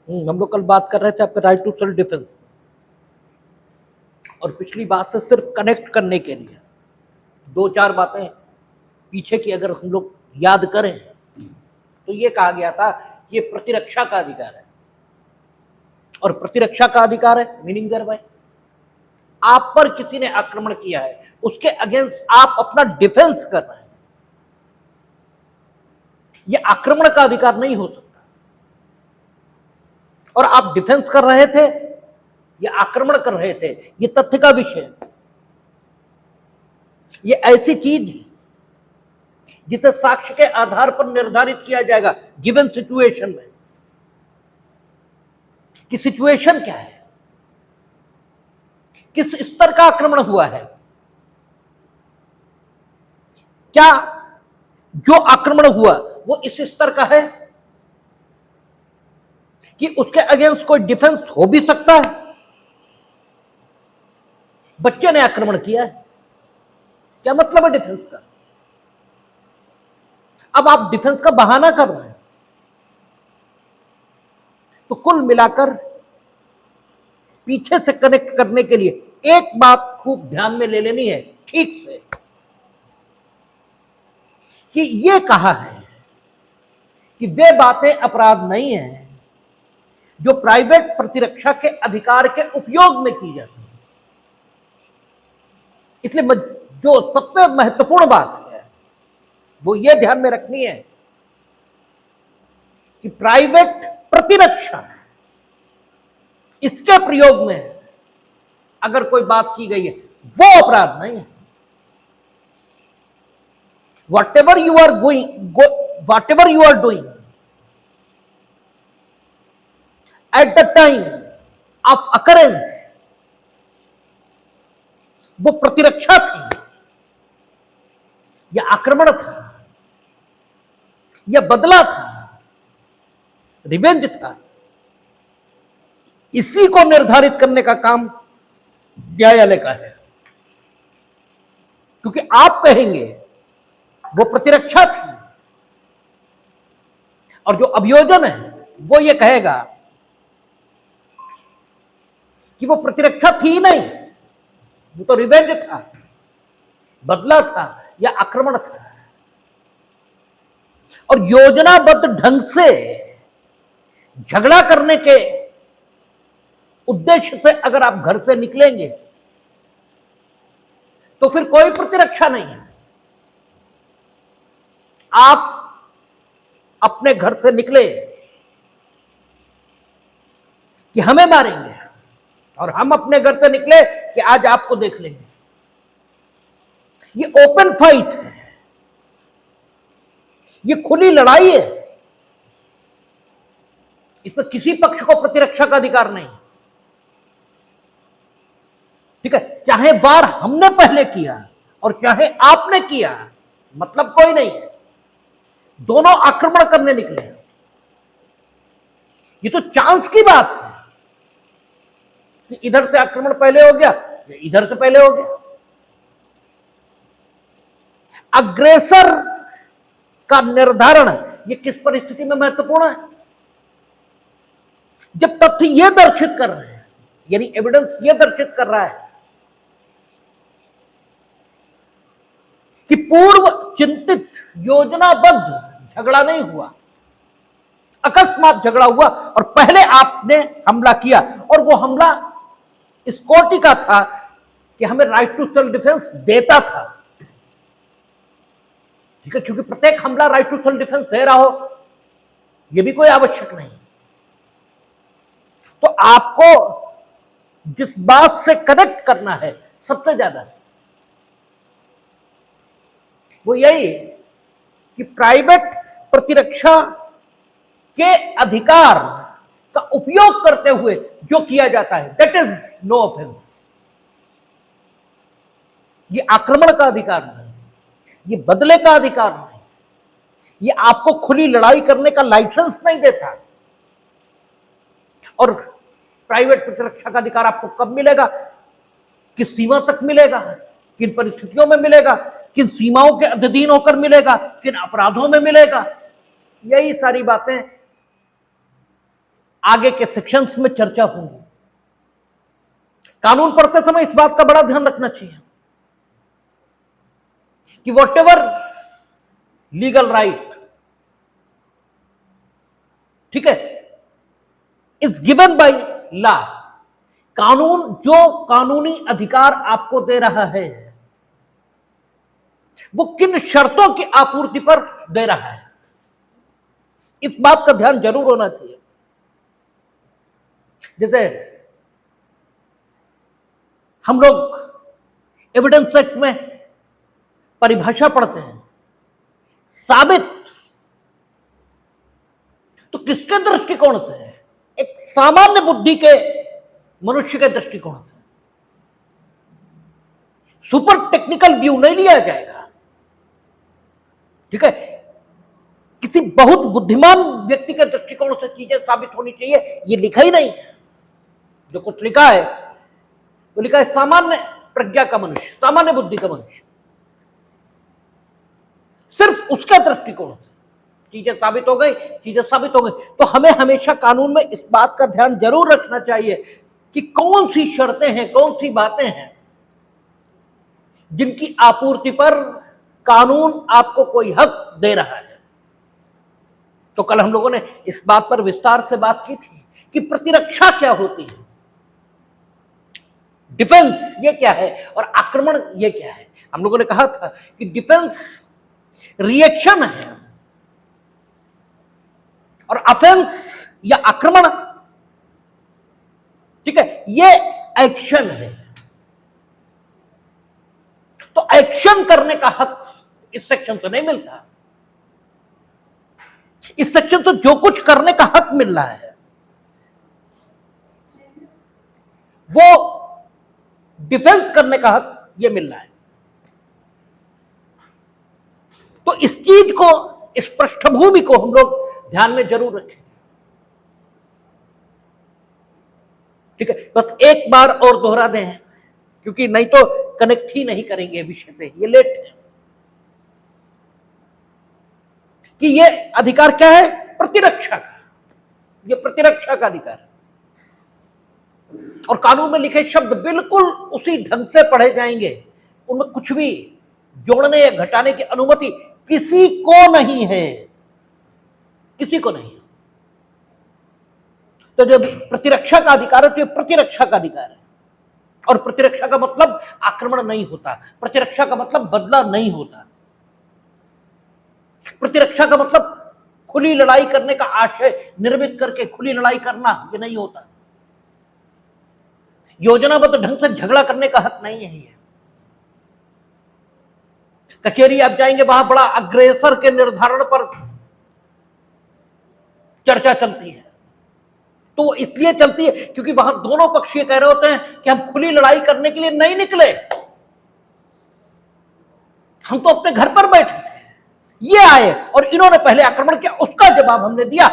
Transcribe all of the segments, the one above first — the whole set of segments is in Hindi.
हम लोग कल बात कर रहे थे आपके राइट टू सेल्फ डिफेंस, और पिछली बात से सिर्फ कनेक्ट करने के लिए दो चार बातें पीछे की अगर हम लोग याद करें तो ये कहा गया था कि ये प्रतिरक्षा का अधिकार है, और प्रतिरक्षा का अधिकार है मीनिंग देयर बाय आप पर किसी ने आक्रमण किया है, उसके अगेंस्ट आप अपना डिफेंस कर रहे हैं। ये आक्रमण का अधिकार नहीं हो सकता, और आप डिफेंस कर रहे थे या आक्रमण कर रहे थे, ये तथ्य का विषय है। ये ऐसी चीज है जिसे साक्ष्य के आधार पर निर्धारित किया जाएगा गिवन सिचुएशन में कि सिचुएशन क्या है, किस स्तर का आक्रमण हुआ है, क्या जो आक्रमण हुआ वो इस स्तर का है कि उसके अगेंस्ट कोई डिफेंस हो भी सकता है। बच्चे ने आक्रमण किया है, क्या मतलब है डिफेंस का? अब आप डिफेंस का बहाना कर रहे हैं। तो कुल मिलाकर पीछे से कनेक्ट करने के लिए एक बात खूब ध्यान में ले लेनी है ठीक से, कि ये कहा है कि वे बातें अपराध नहीं है जो प्राइवेट प्रतिरक्षा के अधिकार के उपयोग में की जाती है। इसलिए जो सबसे महत्वपूर्ण बात है वो ये ध्यान में रखनी है कि प्राइवेट प्रतिरक्षा इसके प्रयोग में अगर कोई बात की गई है वो अपराध नहीं है। whatever you are whatever you are doing at the time of occurrence, वो प्रतिरक्षा थी या आक्रमण था या बदला था, रिवेंज था, इसी को निर्धारित करने का काम न्यायालय का है। क्योंकि आप कहेंगे वो प्रतिरक्षा थी, और जो अभियोजन है वो ये कहेगा कि वो प्रतिरक्षा थी नहीं, वो तो रिवेंज था, बदला था या आक्रमण था। और योजनाबद्ध ढंग से झगड़ा करने के उद्देश्य से अगर आप घर से निकलेंगे तो फिर कोई प्रतिरक्षा नहीं है। आप अपने घर से निकले कि हमें मारेंगे, और हम अपने घर से निकले कि आज आपको देख लेंगे। ये ओपन फाइट है, ये खुली लड़ाई है, इसमें किसी पक्ष को प्रतिरक्षा का अधिकार नहीं। ठीक है, चाहे वार हमने पहले किया और चाहे आपने किया, मतलब कोई नहीं है, दोनों आक्रमण करने निकले। ये तो चांस की बात है कि इधर से आक्रमण पहले हो गया या इधर से पहले हो गया। अग्रेसर का निर्धारण ये किस परिस्थिति में महत्वपूर्ण है? जब तथ्य यह दर्शित कर रहे हैं, यानी एविडेंस यह दर्शित कर रहा है कि पूर्व चिंतित योजनाबद्ध झगड़ा नहीं हुआ, अकस्मात झगड़ा हुआ और पहले आपने हमला किया, और वो हमला इस कोटि का था कि हमें राइट टू सेल्फ डिफेंस देता था। ठीक है, क्योंकि प्रत्येक हमला राइट टू सेल्फ डिफेंस दे रहा हो यह भी कोई आवश्यक नहीं। तो आपको जिस बात से कनेक्ट करना है सबसे ज्यादा, वो यही कि प्राइवेट प्रतिरक्षा के अधिकार का उपयोग करते हुए जो किया जाता है दैट इज नो ऑफेंस। ये आक्रमण का अधिकार नहीं, ये बदले का अधिकार नहीं, ये आपको खुली लड़ाई करने का लाइसेंस नहीं देता। और प्राइवेट प्रतिरक्षा का अधिकार आपको कब मिलेगा, किस सीमा तक मिलेगा, किन परिस्थितियों में मिलेगा, किन सीमाओं के अधीन होकर मिलेगा, किन अपराधों में मिलेगा, यही सारी बातें आगे के सेक्शंस में चर्चा होंगी। कानून पढ़ते समय इस बात का बड़ा ध्यान रखना चाहिए कि वॉट एवर लीगल राइट, ठीक है, इज गिवन बाय लॉ, कानून जो कानूनी अधिकार आपको दे रहा है वो किन शर्तों की आपूर्ति पर दे रहा है, इस बात का ध्यान जरूर होना चाहिए। जैसे हम लोग एविडेंस एक्ट में परिभाषा पढ़ते हैं, साबित, तो किसके दृष्टिकोण से है? एक सामान्य बुद्धि के मनुष्य के दृष्टिकोण से, सुपर टेक्निकल व्यू नहीं लिया जाएगा, ठीक है। किसी बहुत बुद्धिमान व्यक्ति के दृष्टिकोण से चीजें साबित होनी चाहिए, ये लिखा ही नहीं है। जो कुछ लिखा है वो लिखा है सामान्य प्रज्ञा का मनुष्य, सामान्य बुद्धि का मनुष्य, सिर्फ उसका दृष्टिकोण से चीजें साबित हो गई, चीजें साबित हो गई। तो हमें हमेशा कानून में इस बात का ध्यान जरूर रखना चाहिए कि कौन सी शर्तें हैं, कौन सी बातें हैं जिनकी आपूर्ति पर कानून आपको कोई हक दे रहा है। तो कल हम लोगों ने इस बात पर विस्तार से बात की थी कि प्रतिरक्षा क्या होती है, डिफेंस ये क्या है और आक्रमण ये क्या है। हम लोगों ने कहा था कि डिफेंस रिएक्शन है और ऑफेंस या आक्रमण, ठीक है, ये एक्शन है। तो एक्शन करने का हक इस सेक्शन से नहीं मिलता, इस सेक्शन से जो कुछ करने का हक मिल रहा है वो डिफेंस करने का हक ये मिल रहा है। तो इस चीज को, इस पृष्ठभूमि को हम लोग ध्यान में जरूर रखें, ठीक है। बस एक बार और दोहरा दें, क्योंकि नहीं तो कनेक्ट ही नहीं करेंगे विषय से, ये लेट है। कि ये अधिकार क्या है? प्रतिरक्षा का, ये प्रतिरक्षा का अधिकार है। और कानून में लिखे शब्द बिल्कुल उसी ढंग से पढ़े जाएंगे, उनमें कुछ भी जोड़ने या घटाने की अनुमति किसी को नहीं है, किसी को नहीं है। तो जब प्रतिरक्षा का अधिकार है तो ये प्रतिरक्षा का अधिकार है। और प्रतिरक्षा का मतलब आक्रमण नहीं होता, प्रतिरक्षा का मतलब बदला नहीं होता, प्रतिरक्षा का मतलब खुली लड़ाई करने का आशय निर्मित करके खुली लड़ाई करना, ये नहीं होता। योजनाबद्ध ढंग से झगड़ा करने का हक नहीं है। ये कचहरी आप जाएंगे, वहां बड़ा अग्रेसर के निर्धारण पर चर्चा चलती है। तो वो इसलिए चलती है क्योंकि वहां दोनों पक्ष ये कह रहे होते हैं कि हम खुली लड़ाई करने के लिए नहीं निकले, हम तो अपने घर पर बैठे थे, ये आए और इन्होंने पहले आक्रमण किया, उसका जवाब हमने दिया,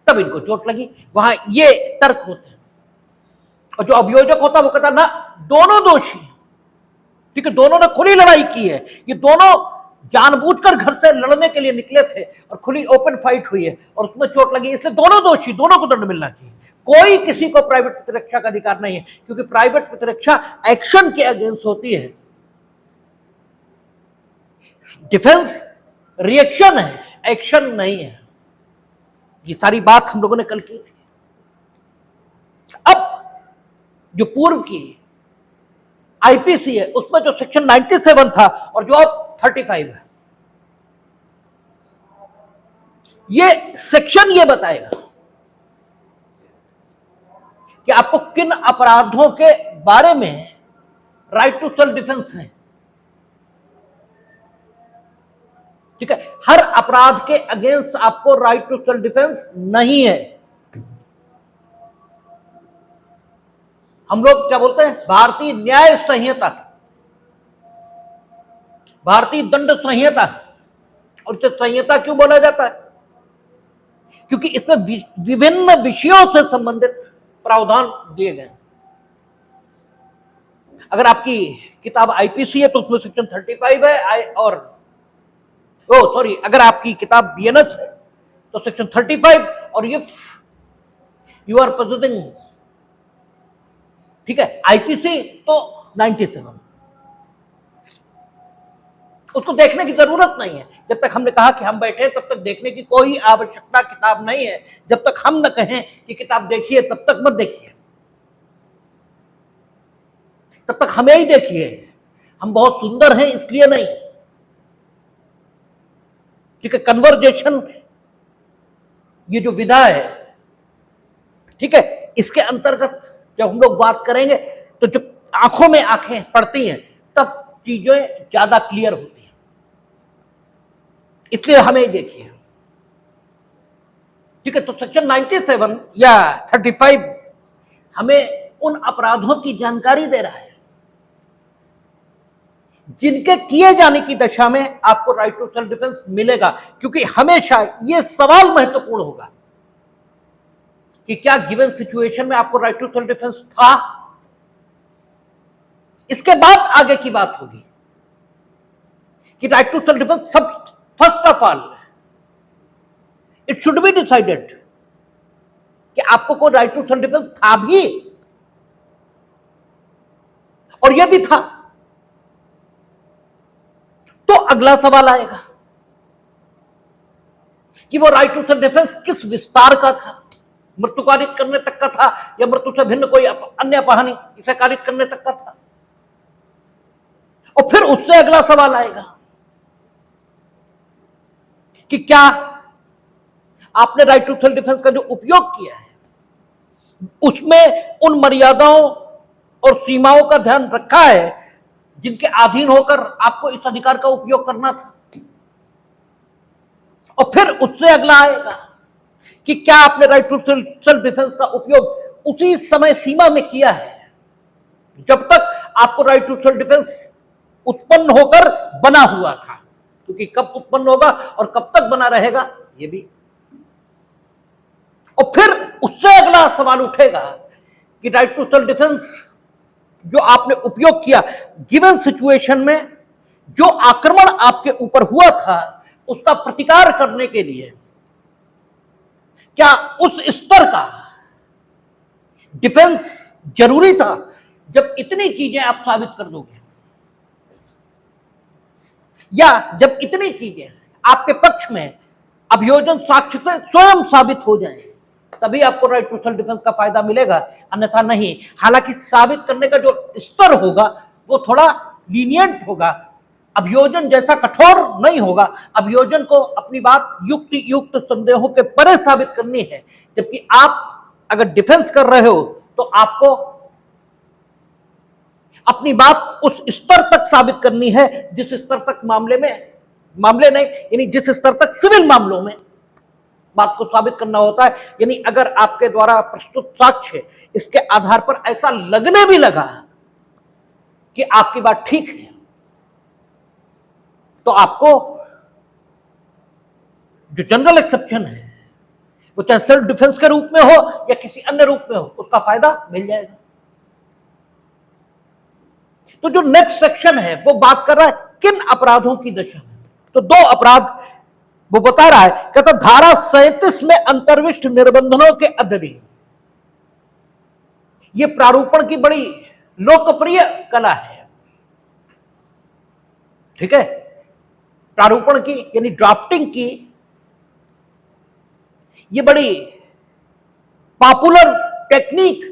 तब इनको चोट लगी। वहां ये तर्क होते हैं। और जो अभियोजक होता है वो कहता ना, दोनों दोषी, ठीक है, दोनों ने खुली लड़ाई की है, ये दोनों जानबूझकर घर से लड़ने के लिए निकले थे और खुली ओपन फाइट हुई है और उसमें चोट लगी, इसलिए दोनों दोषी, दोनों को दंड मिलना चाहिए। कोई किसी को प्राइवेट प्रतिरक्षा का अधिकार नहीं है, क्योंकि प्राइवेट प्रतिरक्षा एक्शन के अगेंस्ट होती है, डिफेंस रिएक्शन है, एक्शन नहीं है। ये सारी बात हम लोगों ने कल की थी। अब जो पूर्व की आईपीसी है उसमें जो सेक्शन 97 था और जो अब 35 है, ये सेक्शन ये बताएगा कि आपको किन अपराधों के बारे में राइट टू सेल्फ डिफेंस है, ठीक है। हर अपराध के अगेंस्ट आपको राइट टू सेल्फ डिफेंस नहीं है। हम लोग क्या बोलते हैं? भारतीय न्याय संहिता, भारतीय दंड संहिता। और इसे संहिता क्यों बोला जाता है? क्योंकि इसमें विभिन्न विषयों से संबंधित प्रावधान दिए गए। अगर आपकी किताब आईपीसी है तो उसमें सेक्शन 35 है, और अगर आपकी किताब बीएनएस है तो सेक्शन 35, और ये यू आर पोजेसिंग, ठीक है, आईपीसी तो 97, उसको देखने की जरूरत नहीं है। जब तक हमने कहा कि हम बैठे तब तक देखने की कोई आवश्यकता किताब नहीं है। जब तक हम न कहें कि किताब देखिए तब तक मत देखिए, तब तक हमें ही देखिए। हम बहुत सुंदर हैं इसलिए नहीं, ठीक है, कन्वर्जेशन ये जो विधा है, ठीक है, इसके अंतर्गत जब हम लोग बात करेंगे तो जब आंखों में आंखें पड़ती हैं तब चीजें ज्यादा क्लियर होती हैं, इसलिए हमें ही देखिए, ठीक है। तो सेक्शन 97 या 35 हमें उन अपराधों की जानकारी दे रहा है जिनके किए जाने की दशा में आपको राइट टू सेल्फ डिफेंस मिलेगा, क्योंकि हमेशा यह सवाल महत्वपूर्ण होगा कि क्या गिवन सिचुएशन में आपको राइट टू सेल्फ डिफेंस था। इसके बाद आगे की बात होगी कि राइट टू सेल्फ डिफेंस सब, first of all it should be decided कि आपको कोई राइट टू सेल्फ डिफेंस था भी, और यदि था तो अगला सवाल आएगा कि वो राइट टू सेल्फ डिफेंस किस विस्तार का था, मृत्यु कारित करने तक का था या मृत्यु से भिन्न कोई अन्य अपहानि इसे कारित करने तक का था। और फिर उससे अगला सवाल आएगा कि क्या आपने राइट टू सेल्फ डिफेंस का जो उपयोग किया है उसमें उन मर्यादाओं और सीमाओं का ध्यान रखा है जिनके अधीन होकर आपको इस अधिकार का उपयोग करना था। और फिर उससे अगला आएगा कि क्या आपने राइट टू सेल्फ डिफेंस का उपयोग उसी समय सीमा में किया है जब तक आपको राइट टू सेल्फ डिफेंस उत्पन्न होकर बना हुआ था, क्योंकि कब उत्पन्न होगा और कब तक बना रहेगा ये भी। और फिर उससे अगला सवाल उठेगा कि राइट टू सेल्फ डिफेंस जो आपने उपयोग किया गिवन सिचुएशन में, जो आक्रमण आपके ऊपर हुआ था उसका प्रतिकार करने के लिए क्या उस स्तर का डिफेंस जरूरी था। जब इतनी चीजें आप साबित कर दोगे या जब इतनी चीजें आपके पक्ष में अभियोजन साक्ष्य से स्वयं साबित हो जाए तभी आपको राइट टू सेल्फ डिफेंस का फायदा मिलेगा, अन्यथा नहीं। हालांकि साबित करने का जो स्तर होगा वो थोड़ा लीनियंट होगा, अभियोजन जैसा कठोर नहीं होगा। अभियोजन को अपनी बात युक्त संदेहों के परे साबित करनी है, जबकि आप अगर डिफेंस कर रहे हो तो आपको अपनी बात उस स्तर तक साबित करनी है जिस स्तर तक मामले नहीं, यानी जिस स्तर तक सिविल मामलों में बात को साबित करना होता है। यानी अगर आपके द्वारा प्रस्तुत साक्ष्य इसके आधार पर ऐसा लगने भी लगा कि आपकी बात ठीक है तो आपको जो जनरल एक्सेप्शन है वो चाहे सेल्फ डिफेंस के रूप में हो या किसी अन्य रूप में हो उसका फायदा मिल जाएगा। तो जो नेक्स्ट सेक्शन है वो बात कर रहा है किन अपराधों की दशा में। तो दो अपराध वो बता रहा है, कहता धारा 37 में अंतर्विष्ट निबंधनों के अधीन। ये प्रारूपण की बड़ी लोकप्रिय कला है, ठीक है, प्रारूपण की यानी ड्राफ्टिंग की ये बड़ी पॉपुलर टेक्निक,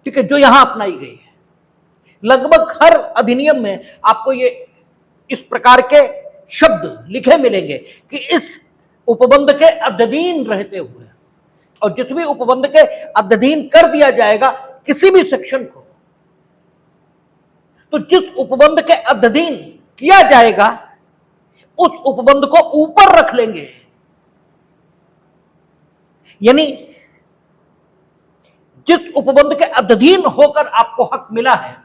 ठीक है, जो यहां अपनाई गई है। लगभग हर अधिनियम में आपको ये इस प्रकार के शब्द लिखे मिलेंगे कि इस उपबंध के अधीन रहते हुए, और जिस भी उपबंध के अधीन कर दिया जाएगा किसी भी सेक्शन को, तो जिस उपबंध के अधीन किया जाएगा उस उपबंध को ऊपर रख लेंगे। यानी जिस उपबंध के अधीन होकर आपको हक मिला है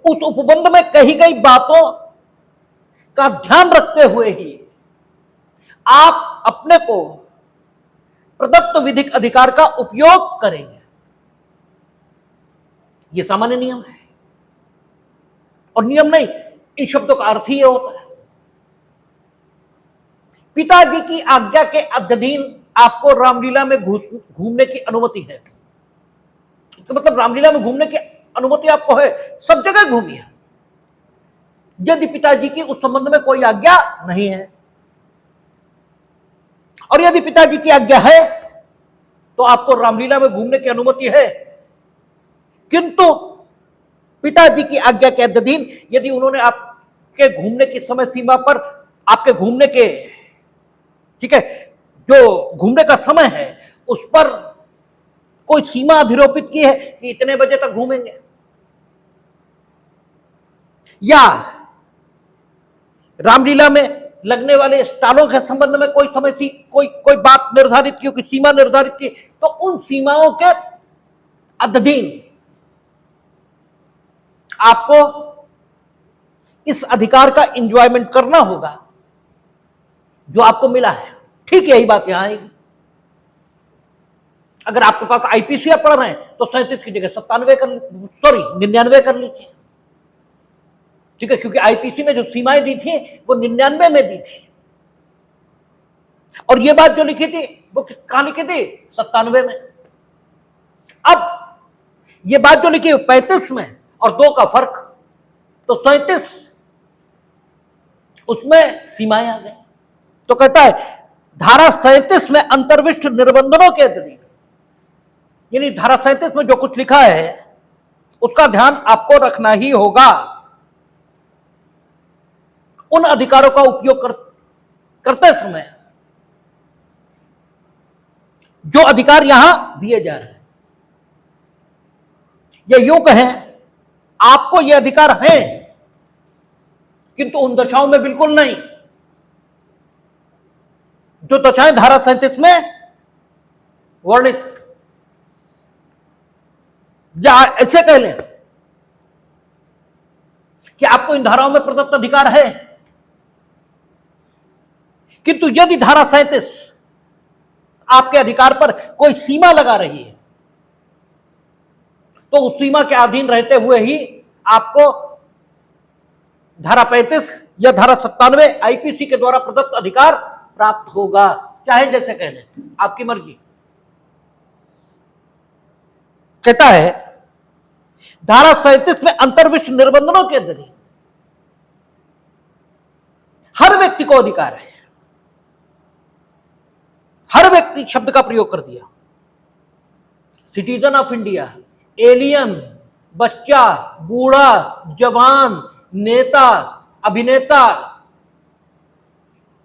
उस उपबंध में कही गई बातों का ध्यान रखते हुए ही आप अपने को प्रदत्त विधिक अधिकार का उपयोग करेंगे। यह सामान्य नियम है, और नियम नहीं, इन शब्दों का अर्थ ही यह होता है। पिताजी की आज्ञा के अधीन आपको रामलीला में घूमने की अनुमति है। तो मतलब रामलीला में घूमने की अनुमति आपको है, सब जगह घूमिए। यदि पिताजी की उस संबंध में कोई आज्ञा नहीं है, और यदि पिताजी की आज्ञा है तो आपको रामलीला में घूमने की अनुमति है, किंतु पिताजी की आज्ञा के अधीन यदि उन्होंने आपके घूमने की समय सीमा पर आपके घूमने के, ठीक है, जो घूमने का समय है उस पर कोई सीमा अधिरोपित की है कि इतने बजे तक घूमेंगे, या रामलीला में लगने वाले स्टॉलों के संबंध में कोई समय सी कोई बात निर्धारित की, कोई सीमा निर्धारित की, तो उन सीमाओं के अधीन आपको इस अधिकार का एंजॉयमेंट करना होगा जो आपको मिला है। ठीक यही बात यहां आएगी। अगर आपके पास आईपीसी आप पढ़ रहे हैं तो 37 की जगह 99 कर लीजिए, ठीक है, क्योंकि आईपीसी में जो सीमाएं दी थी वो 99 में दी थी, और ये बात जो लिखी थी वो कहां लिखी थी, 97 में। अब ये बात जो लिखी 35 में और 2 का फर्क, तो 37 उसमें सीमाएं आ गई। तो कहता है धारा 37 में अंतर्विष्ट निर्बंधनों के अधीन, यानी धारा 37 में जो कुछ लिखा है उसका ध्यान आपको रखना ही होगा। उन अधिकारों का उपयोग करते समय जो अधिकार यहां दिए जा रहे हैं, या यूं कहें आपको ये अधिकार है, किंतु उन दशाओं में बिल्कुल नहीं जो दशाएं धारा 37 में वर्णित, या ऐसे कह लें कि आपको इन धाराओं में प्रदत्त अधिकार है, किंतु यदि धारा 37 आपके अधिकार पर कोई सीमा लगा रही है तो उस सीमा के अधीन रहते हुए ही आपको धारा 35 या धारा 97 आईपीसी के द्वारा प्रदत्त अधिकार प्राप्त होगा, चाहे जैसे कह लें, आपकी मर्जी। कहता है धारा 37 में अंतर्विष्ट निर्बंधनों के अधीन हर व्यक्ति को अधिकार है। हर व्यक्ति शब्द का प्रयोग कर दिया, सिटीजन ऑफ इंडिया, एलियन, बच्चा, बूढ़ा, जवान, नेता, अभिनेता,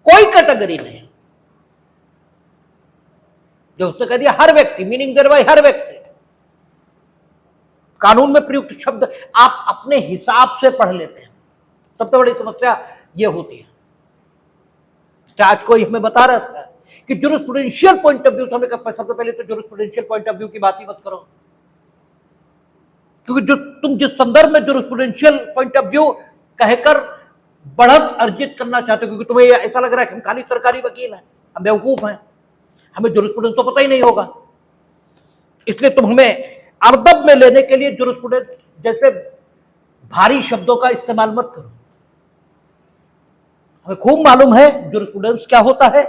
कोई कैटेगरी नहीं, जो उसने कह दिया हर व्यक्ति, मीनिंग देयर बाय हर व्यक्ति। कानून में प्रयुक्त शब्द आप अपने हिसाब से पढ़ लेते हैं, सबसे बड़ी समस्या यह होती है। आज कोई हमें बता रहा था कि ज्यूरिस्प्रूडेंशियल पॉइंट ऑफ व्यू, हमने कहा सबसे पहले तो ज्यूरिस्प्रूडेंशियल पॉइंट ऑफ व्यू की बात ही मत करो, क्योंकि जो तुम जिस संदर्भ में ज्यूरिस्प्रूडेंशियल पॉइंट ऑफ व्यू कहकर बढ़त अर्जित करना चाहते हो, क्योंकि तुम्हें ऐसा लग रहा है कि हम खाली सरकारी वकील हैं, हम बेवकूफ हैं, हमें ज्यूरिस्प्रूडेंस तो पता ही नहीं होगा, इसलिए तुम हमें अरदब में लेने के लिए ज्यूरिस्प्रूडेंस जैसे भारी शब्दों का इस्तेमाल मत करो। हमें खूब मालूम है ज्यूरिस्प्रूडेंस क्या होता है,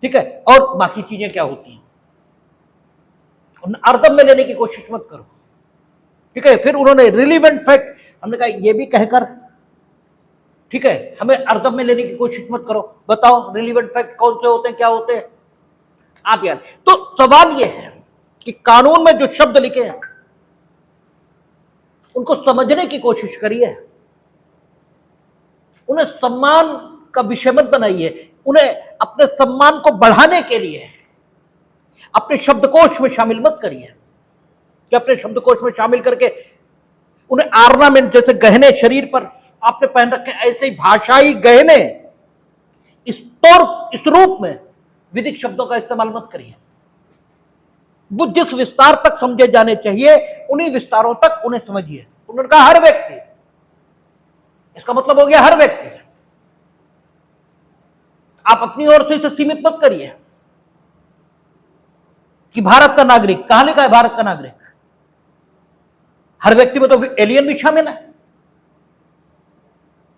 ठीक है, और बाकी चीजें क्या होती हैं, अरदब में लेने की कोशिश मत करो, ठीक है। फिर उन्होंने रिलीवेंट फैक्ट, हमने कहा ये भी कहकर, ठीक है, हमें अरदब में लेने की कोशिश मत करो, बताओ रिलीवेंट फैक्ट कौन से होते हैं, क्या होते हैं, आप याद। तो सवाल यह है कि कानून में जो शब्द लिखे हैं उनको समझने की कोशिश करिए, उन्हें सम्मान का विषय मत बनाइए, उन्हें अपने सम्मान को बढ़ाने के लिए अपने शब्दकोश में शामिल मत करिए, कि अपने शब्दकोश में शामिल करके उन्हें ऑर्नामेंट, जैसे गहने शरीर पर आपने पहन रखे, ऐसे ही भाषाई गहने इस रूप में विधिक शब्दों का इस्तेमाल मत करिए। वो जिस विस्तार तक समझे जाने चाहिए उन्हीं विस्तारों तक उन्हें समझिए। उन्होंने कहा हर व्यक्ति, इसका मतलब हो गया हर व्यक्ति, आप अपनी ओर से इसे सीमित मत करिए कि भारत का नागरिक, कहां लिखा है भारत का नागरिक? हर व्यक्ति में तो एलियन भी शामिल है,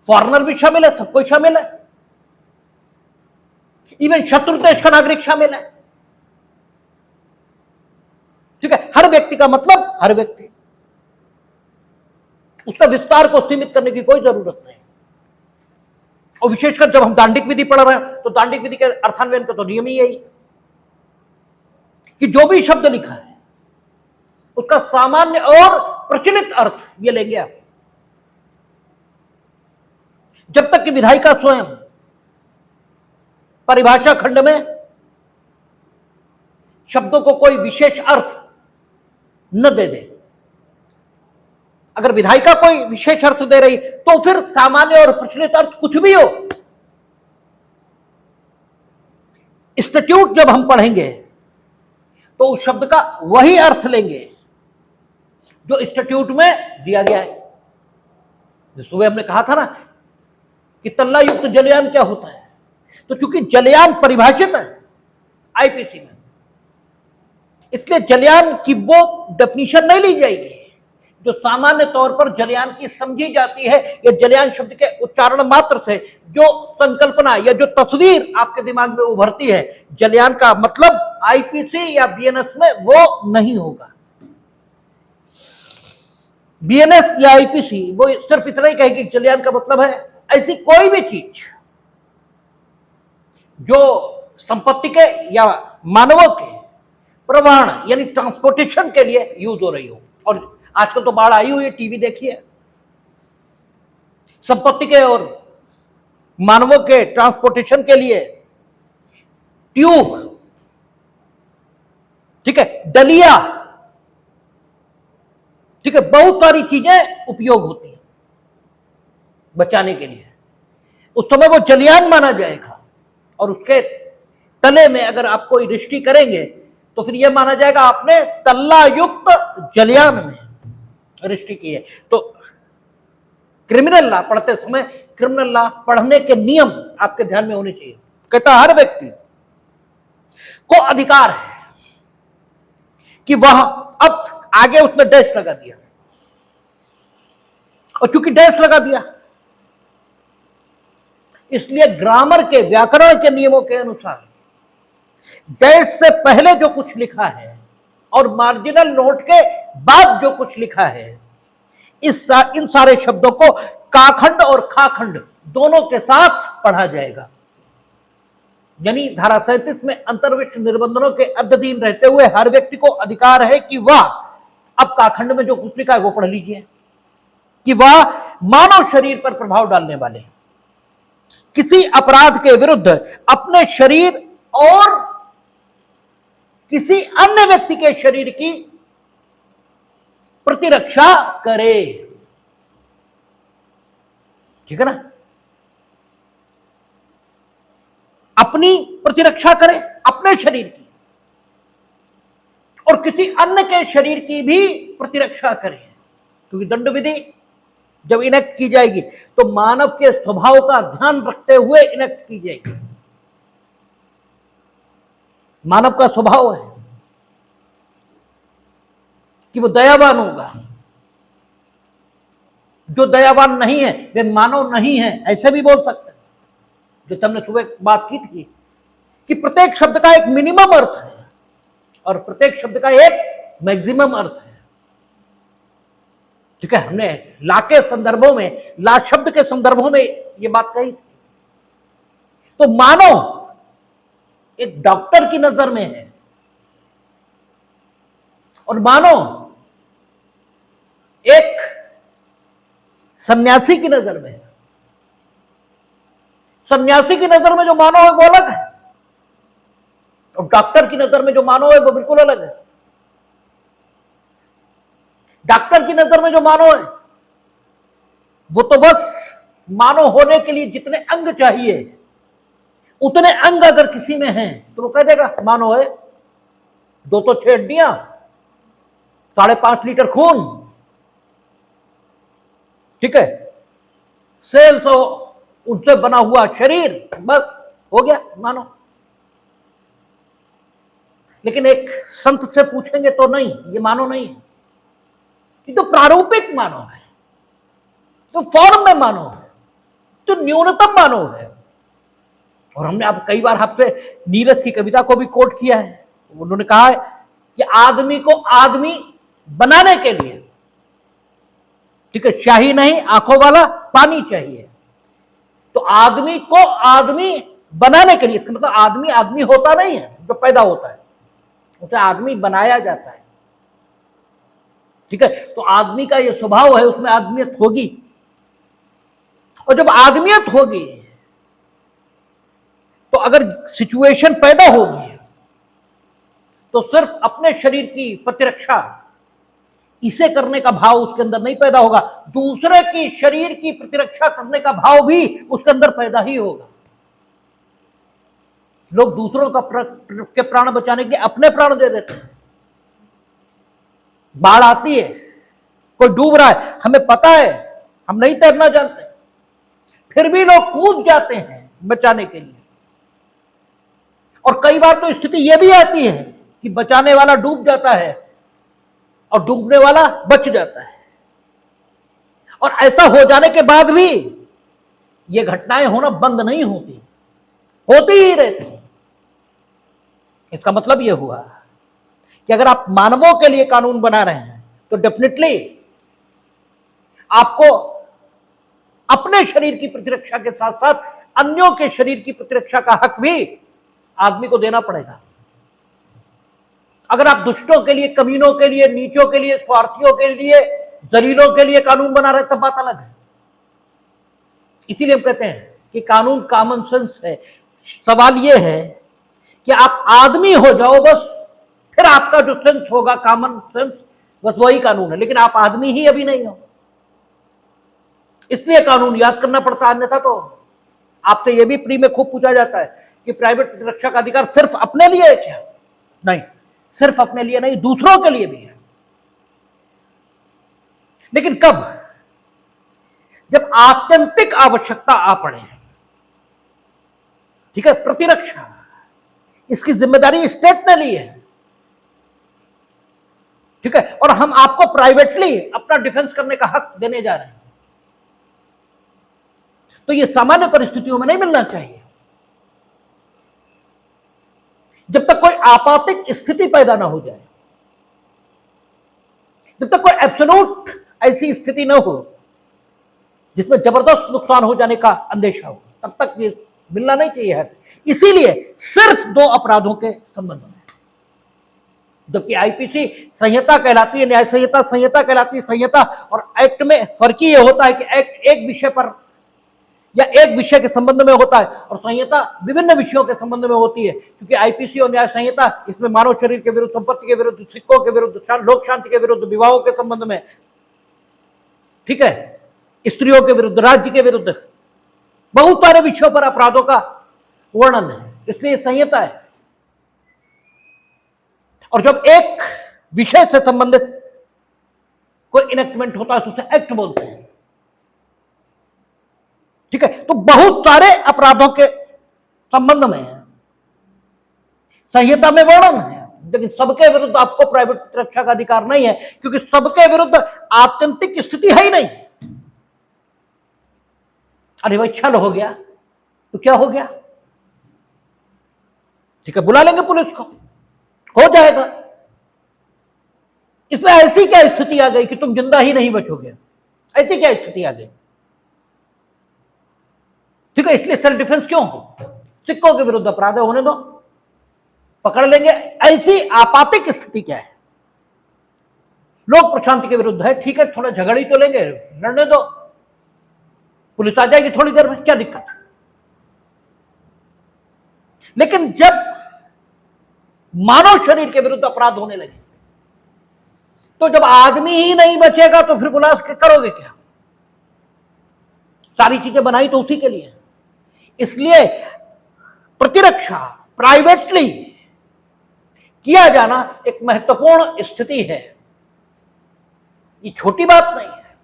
फॉरेनर भी शामिल है, सब कोई शामिल है, इवन शत्रु देश का नागरिक शामिल है। ठीक है, हर व्यक्ति का मतलब हर व्यक्ति, उसका विस्तार को सीमित करने की कोई जरूरत नहीं। और विशेषकर जब हम दांडिक विधि पढ़ रहे हैं तो दांडिक विधि के अर्थान्वयन का तो नियम ही यही कि जो भी शब्द लिखा है उसका सामान्य और प्रचलित अर्थ ये लेंगे आप। जब तक कि विधायिका स्वयं परिभाषा खंड में शब्दों को कोई विशेष अर्थ न दे दे, अगर विधायिका कोई विशेष अर्थ दे रही तो फिर सामान्य और प्रचलित अर्थ कुछ भी हो, स्टैट्यूट जब हम पढ़ेंगे तो उस शब्द का वही अर्थ लेंगे जो स्टैट्यूट में दिया गया है। जो सुबह हमने कहा था ना कि तल्ला युक्त जलयान क्या होता है, तो चूंकि जलयान परिभाषित है आईपीसी में, इसलिए जलयान की वो डेफिनेशन नहीं ली जाएगी जो सामान्य तौर पर जलयान की समझी जाती है, या जलयान शब्द के उच्चारण मात्र से जो संकल्पना या जो तस्वीर आपके दिमाग में उभरती है जलयान का मतलब आईपीसी या बीएनएस में वो नहीं होगा। बीएनएस या आईपीसी वो सिर्फ इतना ही कहेगी जलयान का मतलब है ऐसी कोई भी चीज जो संपत्ति के या मानवों के प्रवाहन यानी ट्रांसपोर्टेशन के लिए यूज हो रही हो। और आजकल तो बाढ़ आई हुई है, टीवी देखिए, संपत्ति के और मानवों के ट्रांसपोर्टेशन के लिए ट्यूब, ठीक है, डलिया, ठीक है, बहुत सारी चीजें उपयोग होती हैं बचाने के लिए। उस समय वो जलयान माना जाएगा और उसके तले में अगर आप कोई दृष्टि करेंगे तो फिर यह माना जाएगा आपने तल्ला युक्त जलयान में दृष्टि की है। तो क्रिमिनल लॉ पढ़ते समय क्रिमिनल लॉ पढ़ने के नियम आपके ध्यान में होने चाहिए। कहता हर व्यक्ति को अधिकार है कि वह, अब आगे उसने डैश लगा दिया, और चूंकि डैश लगा दिया इसलिए ग्रामर के व्याकरण के नियमों के अनुसार डैश से पहले जो कुछ लिखा है और मार्जिनल नोट के बाद जो कुछ लिखा है इन सारे शब्दों को काखंड और खाखंड दोनों के साथ पढ़ा जाएगा। यानी धारा 37 में अंतर्विष्ट निबंधनों के अधीन रहते हुए हर व्यक्ति को अधिकार है कि वह, अब काखंड में जो कुछ लिखा है वो पढ़ लीजिए, कि वह मानव शरीर पर प्रभाव डालने वाले किसी अपराध के विरुद्ध अपने शरीर और किसी अन्य व्यक्ति के शरीर की प्रतिरक्षा करे। ठीक है ना, अपनी प्रतिरक्षा करे अपने शरीर की और किसी अन्य के शरीर की भी प्रतिरक्षा करे, क्योंकि दंड विधि जब इनेक्ट की जाएगी तो मानव के स्वभाव का ध्यान रखते हुए इनेक्ट की जाएगी। मानव का स्वभाव है कि वो दयावान होगा, जो दयावान नहीं है वे मानव नहीं है, ऐसे भी बोल सकते हैं। जो हमने सुबह बात की थी कि प्रत्येक शब्द का एक मिनिमम अर्थ है और प्रत्येक शब्द का एक मैक्सिमम अर्थ है। ठीक है, हमने ला के संदर्भों में, ला शब्द के संदर्भों में ये बात कही थी। तो मानव एक डॉक्टर की नजर में है और मानव एक सन्यासी की नजर में है। सन्यासी की नजर में जो मानव है वो अलग है और डॉक्टर की नजर में जो मानव है वो बिल्कुल अलग है। डॉक्टर की नजर में जो मानव है वो तो बस मानव होने के लिए जितने अंग चाहिए उतने अंग अगर किसी में हैं तो वो कह देगा मानव है। 206 हड्डियां, 5.5 लीटर खून, ठीक है, सेल तो उनसे बना हुआ शरीर, बस हो गया मानव। लेकिन एक संत से पूछेंगे तो नहीं, ये मानव नहीं है, ये तो प्रारूपिक मानव है, तो फॉर्म में मानव है, तो न्यूनतम मानव है। और हमने आप कई बार आपसे नीरज की कविता को भी कोट किया है। उन्होंने कहा है कि आदमी को आदमी बनाने के लिए, ठीक है, शाही नहीं आंखों वाला पानी चाहिए। तो आदमी को आदमी बनाने के लिए, इसका मतलब आदमी आदमी होता नहीं है जो पैदा होता है, उसे आदमी बनाया जाता है। ठीक है, तो आदमी का ये स्वभाव है, उसमें आदमियत होगी। और जब आदमियत होगी तो अगर सिचुएशन पैदा होगी तो सिर्फ अपने शरीर की प्रतिरक्षा इसे करने का भाव उसके अंदर नहीं पैदा होगा, दूसरे की शरीर की प्रतिरक्षा करने का भाव भी उसके अंदर पैदा ही होगा। लोग दूसरों का के प्राण बचाने के लिए अपने प्राण दे देते हैं। बाढ़ आती है, कोई डूब रहा है, हमें पता है हम नहीं तैरना जानते, फिर भी लोग कूद जाते हैं बचाने के लिए। और कई बार तो स्थिति यह भी आती है कि बचाने वाला डूब जाता है और डूबने वाला बच जाता है। और ऐसा हो जाने के बाद भी ये घटनाएं होना बंद नहीं होती, होती ही रहती। इसका मतलब यह हुआ कि अगर आप मानवों के लिए कानून बना रहे हैं तो डेफिनेटली आपको अपने शरीर की प्रतिरक्षा के साथ साथ अन्यों के शरीर की प्रतिरक्षा का हक भी आदमी को देना पड़ेगा। अगर आप दुष्टों के लिए, कमीनों के लिए, नीचों के लिए, स्वार्थियों के लिए, जलीलों के लिए कानून बना रहे तब बात अलग है। इसीलिए हम कहते हैं कि कानून कॉमन सेंस है। सवाल यह है कि आप आदमी हो जाओ बस, फिर आपका जो सेंस होगा कॉमन सेंस, बस वही कानून है। लेकिन आप आदमी ही अभी नहीं हो, इसलिए कानून याद करना पड़ता है। अन्यथा तो आपसे यह भी प्री में खूब पूछा जाता है कि प्राइवेट प्रतिरक्षा का अधिकार सिर्फ अपने लिए है क्या? नहीं, सिर्फ अपने लिए नहीं, दूसरों के लिए भी है। लेकिन कब? जब आत्यंतिक आवश्यकता आ पड़े। ठीक है, प्रतिरक्षा इसकी जिम्मेदारी स्टेट ने ली है। ठीक है, और हम आपको प्राइवेटली अपना डिफेंस करने का हक देने जा रहे हैं। तो यह सामान्य परिस्थितियों में नहीं मिलना चाहिए। जब तक कोई आपातिक स्थिति पैदा ना हो जाए, जब तक कोई एब्सोल्यूट ऐसी स्थिति न हो जिसमें जबरदस्त नुकसान हो जाने का अंदेशा हो, तब तक ये मिलना नहीं चाहिए है। इसीलिए सिर्फ दो अपराधों के संबंध में, जबकि आईपीसी संहिता कहलाती है, न्याय संहिता संहिता कहलाती है। संहिता और एक्ट में फर्क ही यह होता है कि एक्ट एक विषय पर या एक विषय के संबंध में होता है और संहिता विभिन्न विषयों के संबंध में होती है। क्योंकि आईपीसी और न्याय संहिता इसमें मानव शरीर के विरुद्ध, संपत्ति के विरुद्ध, सिक्कों के विरुद्ध, लोक शांति के विरुद्ध, विवाहों के संबंध में, ठीक है, स्त्रियों के विरुद्ध, राज्य के विरुद्ध, बहुत सारे विषयों पर अपराधों का वर्णन है, इसलिए संहिता है। और जब एक विषय से संबंधित कोई इनेक्टमेंट होता है तो उसे एक्ट बोलते हैं। ठीक है, तो बहुत सारे अपराधों के संबंध में संहिता में वर्णन है, लेकिन सबके विरुद्ध आपको प्राइवेट प्रतिरक्षा का अधिकार नहीं है, क्योंकि सबके विरुद्ध आत्यंतिक स्थिति है ही नहीं। अरे भाई छल हो गया तो क्या हो गया? ठीक है, बुला लेंगे पुलिस को, हो जाएगा। इसमें ऐसी क्या स्थिति आ गई कि तुम जिंदा ही नहीं बचोगे? ऐसी क्या स्थिति आ गई? ठीक है, इसलिए सेल्फ डिफेंस क्यों हो? सिक्कों के विरुद्ध अपराध होने दो, पकड़ लेंगे। ऐसी आपातिक स्थिति क्या है? लोक प्रशांति के विरुद्ध है, ठीक है, थोड़ा झगड़ ही तो लेंगे, लड़ने दो, पुलिस आ जाएगी थोड़ी देर में, क्या दिक्कत है? लेकिन जब मानव शरीर के विरुद्ध अपराध होने लगे, तो जब आदमी ही नहीं बचेगा तो फिर बुला के करोगे क्या? सारी चीजें बनाई तो उसी के लिए। इसलिए प्रतिरक्षा प्राइवेटली किया जाना एक महत्वपूर्ण स्थिति है। ये छोटी बात नहीं है,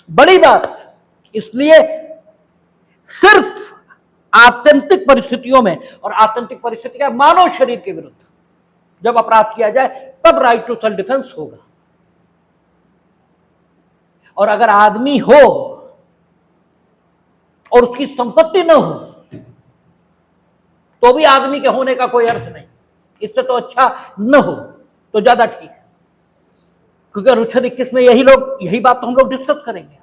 बड़ी बात है। इसलिए सिर्फ आत्यंतिक परिस्थितियों में, और आत्यंतिक परिस्थिति का मानव शरीर के विरुद्ध जब अपराध किया जाए तब राइट टू सेल्फ डिफेंस होगा। और अगर आदमी हो और उसकी संपत्ति न हो तो भी आदमी के होने का कोई अर्थ नहीं। इससे तो अच्छा न हो तो ज्यादा ठीक है, क्योंकि अनुच्छेद 21 में यही बात तो हम लोग डिस्कस करेंगे।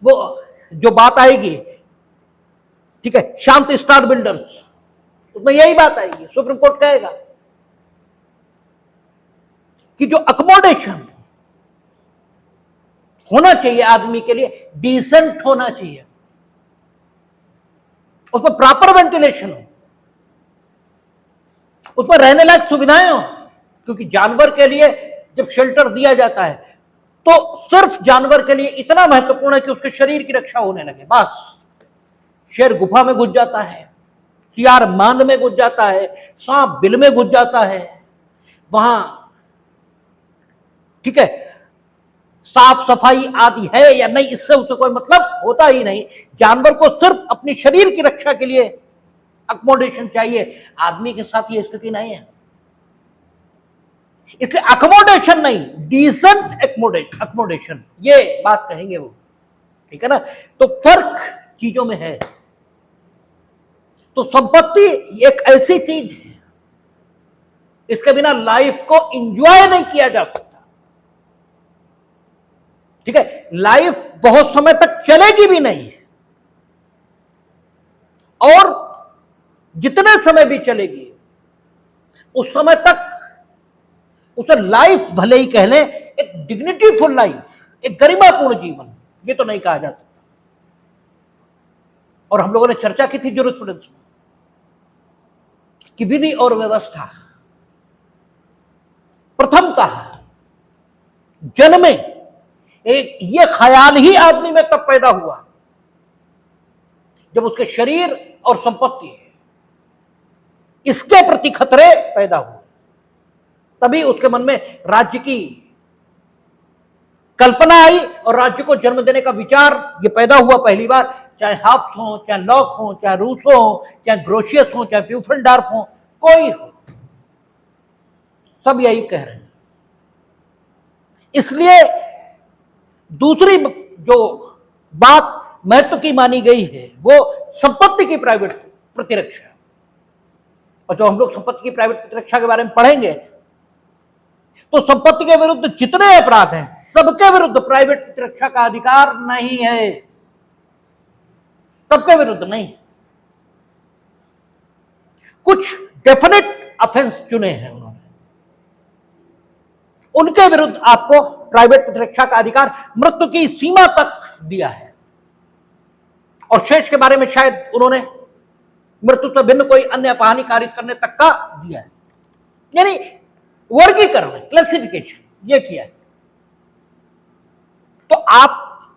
वो जो बात आएगी, ठीक है, शांत स्टार बिल्डर्स, उसमें यही बात आएगी। सुप्रीम कोर्ट कहेगा कि जो अकोमोडेशन होना चाहिए आदमी के लिए, डिसेंट होना चाहिए, उसमें प्रॉपर वेंटिलेशन हो, उसमें रहने लायक सुविधाएं हो। क्योंकि जानवर के लिए जब शेल्टर दिया जाता है तो सिर्फ जानवर के लिए इतना महत्वपूर्ण है कि उसके शरीर की रक्षा होने लगे। बस शेर गुफा में घुस जाता है, सियार मांद में घुस जाता है, सांप बिल में घुस जाता है, वहां ठीक है साफ सफाई आदि है या नहीं, इससे उसे कोई मतलब होता ही नहीं। जानवर को सिर्फ अपने शरीर की रक्षा के लिए अकोमोडेशन चाहिए। आदमी के साथ ये स्थिति नहीं है, इसलिए अकोमोडेशन नहीं, डिसेंट अकोमोडेशन, ये बात कहेंगे वो, ठीक है ना। तो फर्क चीजों में है। तो संपत्ति एक ऐसी चीज है, इसके बिना लाइफ को एंजॉय नहीं किया जा सकता, ठीक है। लाइफ बहुत समय तक चलेगी भी नहीं, और जितने समय भी चलेगी उस समय तक उसे लाइफ भले ही कह लें, एक डिग्निटीफुल लाइफ, एक गरिमापूर्ण जीवन, ये तो नहीं कहा जाता। और हम लोगों ने चर्चा की थी ज्यूरिस्प्रूडेंस में कि विधि और व्यवस्था प्रथम कहा जन्मे, एक ये ख्याल ही आदमी में तब पैदा हुआ जब उसके शरीर और संपत्ति इसके प्रति खतरे पैदा हुए, तभी उसके मन में राज्य की कल्पना आई और राज्य को जन्म देने का विचार ये पैदा हुआ पहली बार। चाहे हाफ्स हो, चाहे लॉक हो, चाहे रूसो हो, चाहे ग्रोशियस हो, चाहे प्यूफेनडार्फ हो, कोई हो, सब यही कह रहे हैं। इसलिए दूसरी जो बात महत्व की मानी गई है वो संपत्ति की प्राइवेट प्रतिरक्षा। और जो हम लोग संपत्ति की प्राइवेट प्रतिरक्षा के बारे में पढ़ेंगे तो संपत्ति के विरुद्ध जितने अपराध हैं सबके विरुद्ध प्राइवेट प्रतिरक्षा का अधिकार नहीं है, सबके विरुद्ध नहीं। कुछ डेफिनेट ऑफेंस चुने हैं उन्होंने, उनके विरुद्ध आपको प्राइवेट प्रतिरक्षा का अधिकार मृत्यु की सीमा तक दिया है, और शेष के बारे में शायद उन्होंने मृत्यु से भिन्न कोई अन्य अपहानि कारित करने तक का दिया है। यानी वर्गीकरण, क्लासिफिकेशन ये किया है। तो आप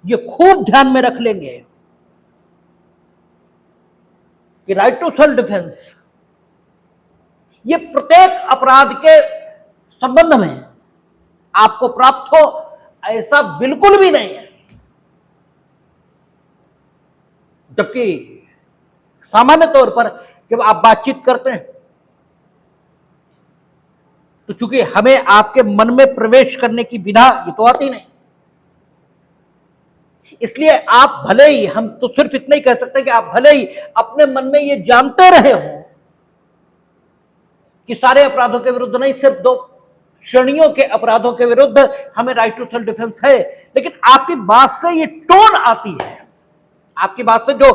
ये खूब ध्यान में रख लेंगे कि राइट टू सेल्फ डिफेंस ये प्रत्येक अपराध के संबंध में आपको प्राप्त हो ऐसा बिल्कुल भी नहीं है। जबकि सामान्य तौर पर जब आप बातचीत करते हैं तो चूंकि हमें आपके मन में प्रवेश करने की विधा ये तो आती नहीं, इसलिए आप भले ही, हम तो सिर्फ इतना ही कह सकते हैं कि आप भले ही अपने मन में ये जानते रहे हो कि सारे अपराधों के विरुद्ध नहीं, सिर्फ 2 श्रेणियों के अपराधों के विरुद्ध हमें राइट टू सेल्फ डिफेंस है, लेकिन आपकी बात से ये टोन आती है, आपकी बात से जो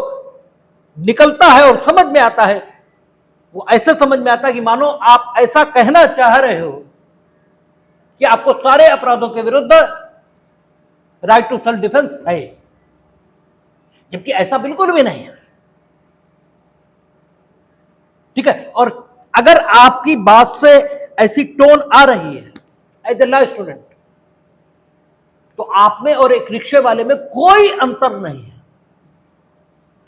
निकलता है और समझ में आता है वो ऐसे समझ में आता है कि मानो आप ऐसा कहना चाह रहे हो कि आपको सारे अपराधों के विरुद्ध राइट टू सेल्फ डिफेंस है, जबकि ऐसा बिल्कुल भी नहीं है, ठीक है। और अगर आपकी बात से ऐसी टोन आ रही है एज ए लॉ स्टूडेंट, तो आप में और एक रिक्शे वाले में कोई अंतर नहीं है,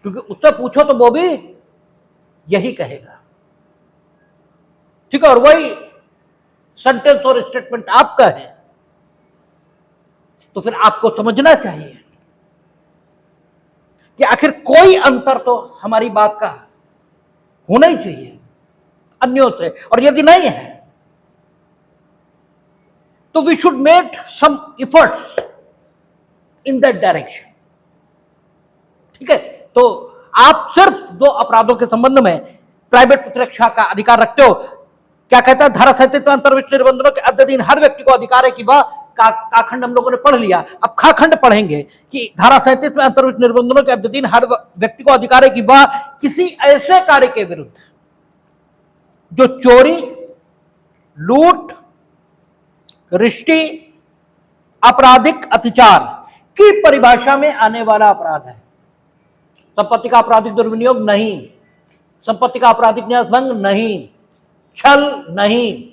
क्योंकि उससे पूछो तो वो भी यही कहेगा, ठीक है। और वही सेंटेंस और स्टेटमेंट आपका है, तो फिर आपको समझना चाहिए कि आखिर कोई अंतर तो हमारी बात का होना ही चाहिए अन्यों से, और यदि नहीं है तो we should make some efforts in that direction, ठीक है। तो आप सिर्फ दो अपराधों के संबंध में प्राइवेट प्रतिरक्षा का अधिकार रखते हो। क्या कहता है धारा 37 में अंतर्विष्ट निबंधनों के अध्ययन हर व्यक्ति को अधिकार है कि वह काखंड हम लोगों ने पढ़ लिया, अब खाखंड पढ़ेंगे कि धारा 37 में अंतर्विष्ट निबंधनों के अध्ययन हर व्यक्ति को अधिकार है कि वह किसी ऐसे कार्य के विरुद्ध जो चोरी, लूट, रिश्ती, आपराधिक अत्याचार की परिभाषा में आने वाला अपराध है। संपत्ति का आपराधिक दुर्विनियोग नहीं, संपत्ति का आपराधिक न्यासभंग नहीं, छल नहीं,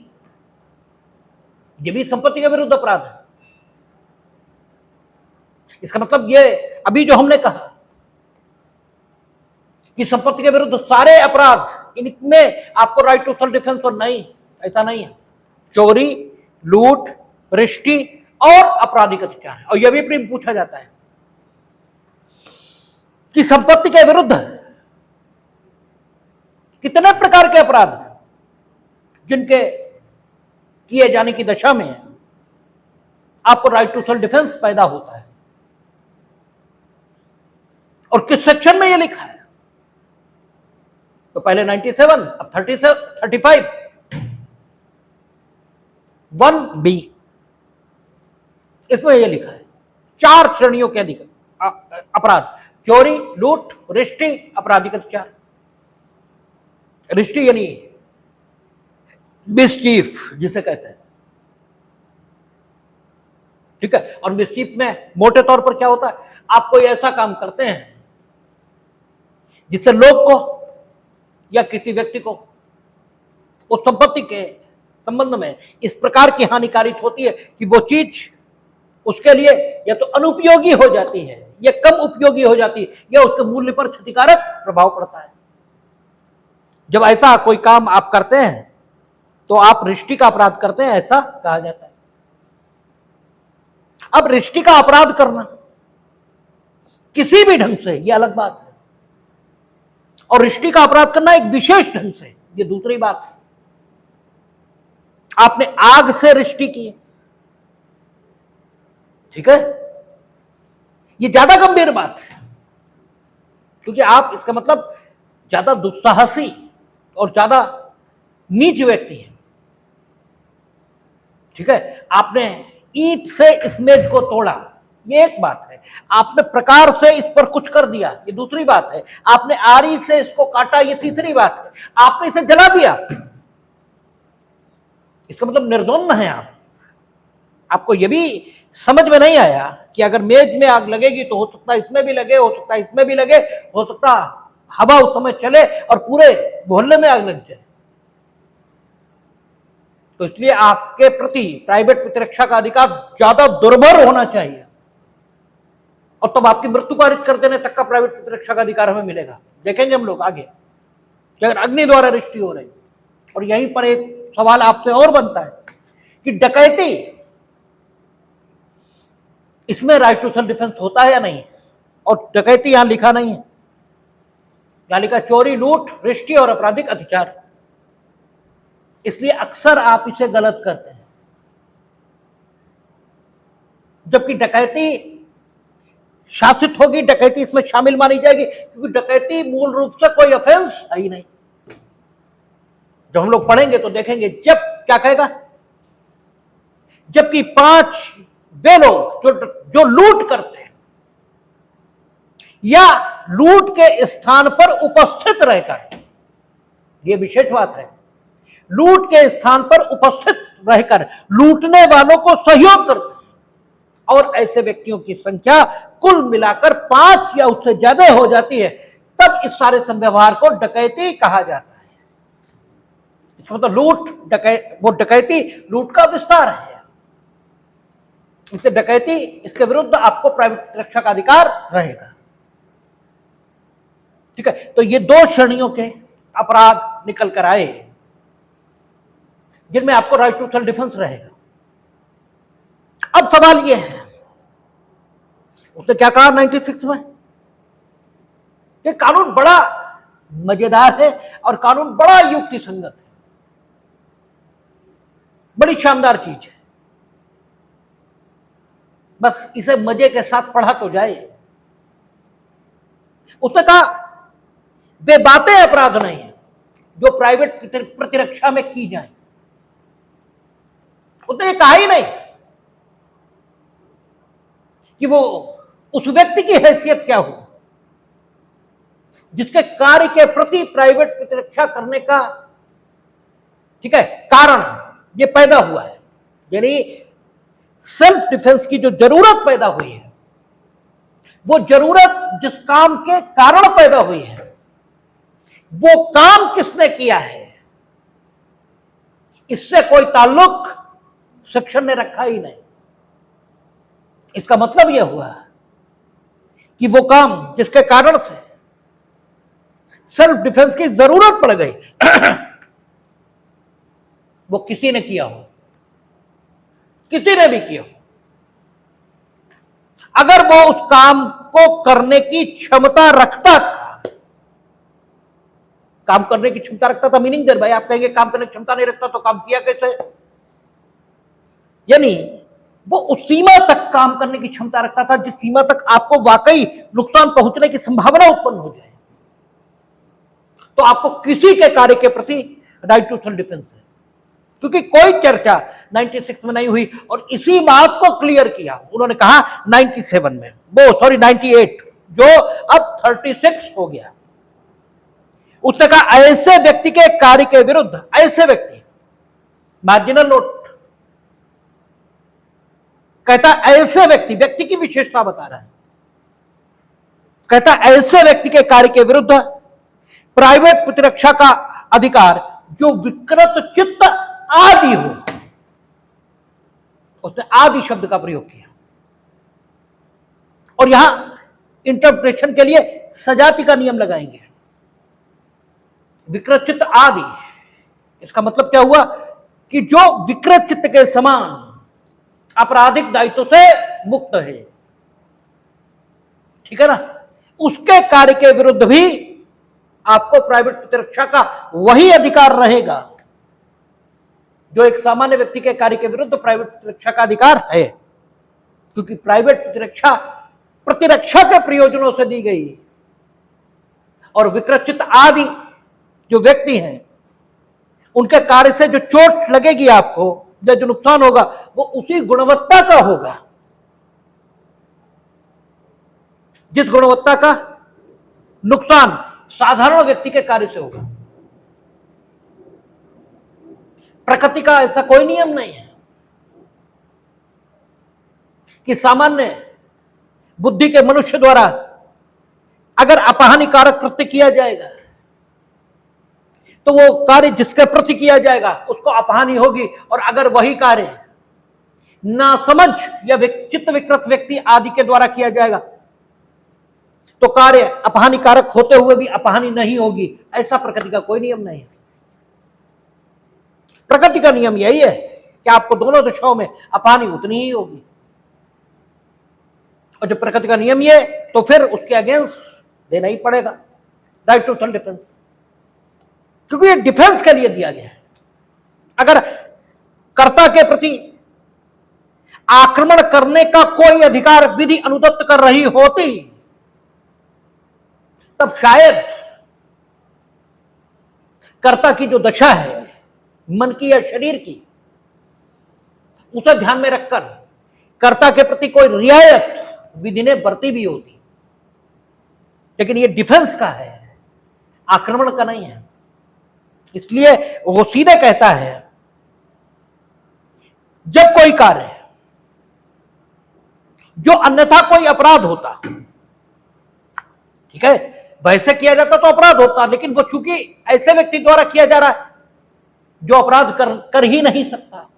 ये भी संपत्ति के विरुद्ध अपराध है। इसका मतलब ये अभी जो हमने कहा कि संपत्ति के विरुद्ध सारे अपराध, इनमें आपको राइट टू सेल्फ डिफेंस तो नहीं, ऐसा नहीं है। चोरी, लूट, रिश्ती और आपराधिक अत्याचार है। और यह भी प्रीम पूछा जाता है कि संपत्ति के विरुद्ध कितने प्रकार के अपराध हैं जिनके किए जाने की दशा में आपको राइट टू सेल्फ डिफेंस पैदा होता है, और किस सेक्शन में यह लिखा है। तो पहले 97, अब 35 1B, इसमें यह लिखा है 4 श्रेणियों के अपराध: चोरी, लूट, रिश्ती, आपराधिक अत्याचार। रिश्ती यानी मिसचीफ जिसे कहते हैं, ठीक है। और मिसचीफ में मोटे तौर पर क्या होता है, आप कोई ऐसा काम करते हैं जिससे लोग को या किसी व्यक्ति को उस संपत्ति के संबंध में इस प्रकार की हानि कारित होती है कि वो चीज उसके लिए या तो अनुपयोगी हो जाती है या कम उपयोगी हो जाती है या उसके मूल्य पर क्षतिकारक प्रभाव पड़ता है। जब ऐसा कोई काम आप करते हैं तो आप रिश्ती का अपराध करते हैं, ऐसा कहा जाता है। अब रिश्ती का अपराध करना किसी भी ढंग से यह अलग बात है, और रिश्ती का अपराध करना एक विशेष ढंग से ये दूसरी बात है। आपने आग से रिश्ती की, ठीक है, ये ज्यादा गंभीर बात है, क्योंकि आप इसका मतलब ज्यादा दुस्साहसी और ज्यादा नीच व्यक्ति है, ठीक है। आपने ईंट से इस मेज को तोड़ा, ये एक बात है। आपने प्रकार से इस पर कुछ कर दिया, ये दूसरी बात है। आपने आरी से इसको काटा, ये तीसरी बात है। आपने इसे जला दिया, इसका मतलब निर्दोष है आप। आपको यह भी समझ में नहीं आया कि अगर मेज में आग लगेगी तो हो सकता है इसमें भी लगे, हो सकता है इसमें भी लगे, हो सकता हवा उस समय चले और पूरे मोहल्ले में आग लग जाए। तो इसलिए आपके प्रति प्राइवेट प्रतिरक्षा का अधिकार ज्यादा दुर्भर होना चाहिए, और तब आपकी मृत्यु को अरित कर देने तक का प्राइवेट प्रतिरक्षा का अधिकार हमें मिलेगा। देखेंगे हम लोग आगे कि अगर अग्नि द्वारा रिश्ती हो रही। और यहीं पर एक सवाल आपसे और बनता है कि डकैती, इसमें राइट टू सेल्फ डिफेंस होता है या नहीं? और डकैती यहां लिखा नहीं है, यहां लिखा चोरी, लूट, रिश्ती और आपराधिक अत्याचार। इसलिए अक्सर आप इसे गलत करते हैं, जबकि डकैती शासित होगी, डकैती इसमें शामिल मानी जाएगी, क्योंकि डकैती मूल रूप से कोई ऑफेंस है ही नहीं। जब हम लोग पढ़ेंगे तो देखेंगे, जब क्या कहेगा, जबकि 5 वे लोग जो लूट करते हैं या लूट के स्थान पर उपस्थित रहकर, यह विशेष बात है, लूट के स्थान पर उपस्थित रहकर लूटने वालों को सहयोग करते हैं, और ऐसे व्यक्तियों की संख्या कुल मिलाकर 5 या उससे ज्यादा हो जाती है, तब इस सारे संव्यवहार को डकैती कहा जाता है। इसका मतलब वो डकैती लूट का विस्तार है। इससे डकैती, इसके विरुद्ध आपको प्राइवेट प्रतिरक्षा का अधिकार रहेगा, ठीक है। तो ये 2 श्रेणियों के अपराध निकल कर आए जिनमें आपको राइट टू सेल्फ डिफेंस रहेगा। अब सवाल यह है, उसने क्या कहा 96 में, ये कानून बड़ा मजेदार है और कानून बड़ा युक्ति संगत है, बड़ी शानदार चीज है, बस इसे मजे के साथ पढ़ा तो जाए। उसने कहा वे बातें अपराध नहीं है जो प्राइवेट प्रतिरक्षा में की जाए। उसने कहा ही नहीं कि वो उस व्यक्ति की हैसियत क्या हो जिसके कार्य के प्रति प्राइवेट प्रतिरक्षा करने का, ठीक है, कारण ये पैदा हुआ है। यानी सेल्फ डिफेंस की जो जरूरत पैदा हुई है, वो जरूरत जिस काम के कारण पैदा हुई है, वो काम किसने किया है, इससे कोई ताल्लुक सेक्शन ने रखा ही नहीं। इसका मतलब यह हुआ कि वो काम जिसके कारण से सेल्फ डिफेंस की जरूरत पड़ गई वो किसी ने किया हो, किसी ने भी किया हो, अगर वो उस काम को करने की क्षमता रखता था, काम करने की क्षमता रखता था मीनिंग देर भाई आप कहेंगे काम करने की क्षमता नहीं रखता तो काम किया कैसे, यानी वो उस सीमा तक काम करने की क्षमता रखता था जिस सीमा तक आपको वाकई नुकसान पहुंचने की संभावना उत्पन्न हो जाए, तो आपको किसी के कार्य के प्रति राइट टू सेल्फ डिफेंस है। क्योंकि कोई चर्चा 96 में नहीं हुई और इसी बात को क्लियर किया उन्होंने कहा 97 में, वो सॉरी 98 जो अब 36 हो गया। उसने कहा ऐसे व्यक्ति के कार्य के विरुद्ध, ऐसे व्यक्ति, मार्जिनल नोट कहता ऐसे व्यक्ति, व्यक्ति की विशेषता बता रहा है, कहता ऐसे व्यक्ति के कार्य के विरुद्ध प्राइवेट प्रतिरक्षा का अधिकार जो विकृत चित्त आदि हो, उसने आदि शब्द का प्रयोग किया और यहां इंटरप्रिटेशन के लिए सजाती का नियम लगाएंगे। विकृत चित्त आदि, इसका मतलब क्या हुआ कि जो विकृत चित्त के समान आपराधिक दायित्व से मुक्त है, ठीक है ना, उसके कार्य के विरुद्ध भी आपको प्राइवेट प्रतिरक्षा का वही अधिकार रहेगा जो एक सामान्य व्यक्ति के कार्य के विरुद्ध प्राइवेट प्रतिरक्षा का अधिकार है। क्योंकि प्राइवेट प्रतिरक्षा प्रतिरक्षा के प्रयोजनों से दी गई और विकृत चित्त आदि जो व्यक्ति हैं उनके कार्य से जो चोट लगेगी आपको, जो नुकसान होगा वो उसी गुणवत्ता का होगा जिस गुणवत्ता का नुकसान साधारण व्यक्ति के कार्य से होगा। प्रकृति का ऐसा कोई नियम नहीं है कि सामान्य बुद्धि के मनुष्य द्वारा अगर अपहानिकारक कृत्य किया जाएगा तो वो कार्य जिसके प्रति किया जाएगा उसको अपहानि होगी, और अगर वही कार्य नासमझ या चित्त विकृत व्यक्ति आदि के द्वारा किया जाएगा तो कार्य अपहानिकारक होते हुए भी अपहानि नहीं होगी। ऐसा प्रकृति का कोई नियम नहीं है। प्रकृति का नियम यही है कि आपको दोनों दिशाओं में अपहानि उतनी ही होगी, और जब प्रकृति का नियम ये तो फिर उसके अगेंस्ट देना ही पड़ेगा राइट टू सेल्फ डिफेंस, क्योंकि ये डिफेंस के लिए दिया गया है। अगर कर्ता के प्रति आक्रमण करने का कोई अधिकार विधि अनुदत्त कर रही होती तब शायद कर्ता की जो दशा है मन की या शरीर की, उसे ध्यान में रखकर कर्ता के प्रति कोई रियायत विधि ने बरती भी होती, लेकिन ये डिफेंस का है, आक्रमण का नहीं है। इसलिए वो सीधे कहता है जब कोई कार्य जो अन्यथा कोई अपराध होता, ठीक है, वैसे किया जाता तो अपराध होता, लेकिन वो चूंकि ऐसे व्यक्ति द्वारा किया जा रहा है जो अपराध कर ही नहीं सकता,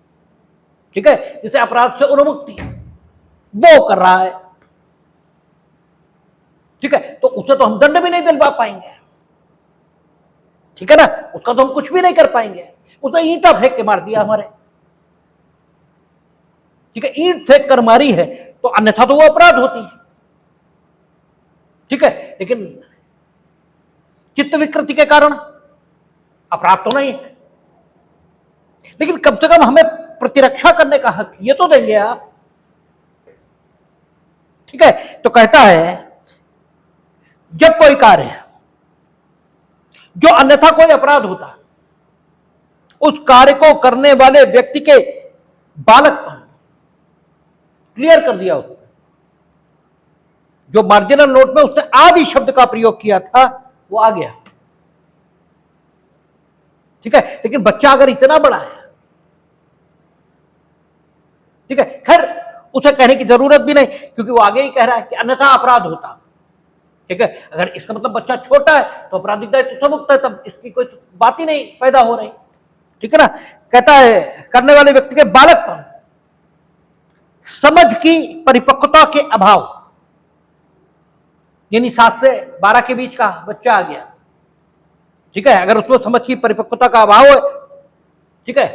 ठीक है, जिसे अपराध से उन्मुक्ति वो कर रहा है, ठीक है, तो उसे तो हम दंड भी नहीं दिलवा पाएंगे, ठीक है ना, उसका तो हम कुछ भी नहीं कर पाएंगे, उसे ईंटा फेंक के मार दिया हमारे, ठीक है, ईंट फेंक कर मारी है तो अन्यथा तो वो अपराध होती है, ठीक है, लेकिन चित्त विकृति के कारण अपराध तो नहीं है, लेकिन कम से कम हमें प्रतिरक्षा करने का हक ये तो देंगे आप, ठीक है। तो कहता है जब कोई कार्य जो अन्यथा कोई अपराध होता, उस कार्य को करने वाले व्यक्ति के बालकपन क्लियर कर दिया उसने। जो मार्जिनल नोट में उसने आदि शब्द का प्रयोग किया था वो आ गया, ठीक है। लेकिन बच्चा अगर इतना बड़ा है, ठीक है, खैर उसे कहने की जरूरत भी नहीं, क्योंकि वो आगे ही कह रहा है कि अन्यथा अपराध होता, ठीक है। अगर इसका मतलब बच्चा छोटा है तो आपराधिक दायित्व से मुक्त है, तब इसकी कोई बात ही नहीं पैदा हो रही, ठीक है ना। कहता है करने वाले व्यक्ति के बालकपन, समझ की परिपक्वता के अभाव, यानी 7 से 12 के बीच का बच्चा आ गया, ठीक है, अगर उसमें समझ की परिपक्वता का अभाव है, ठीक है,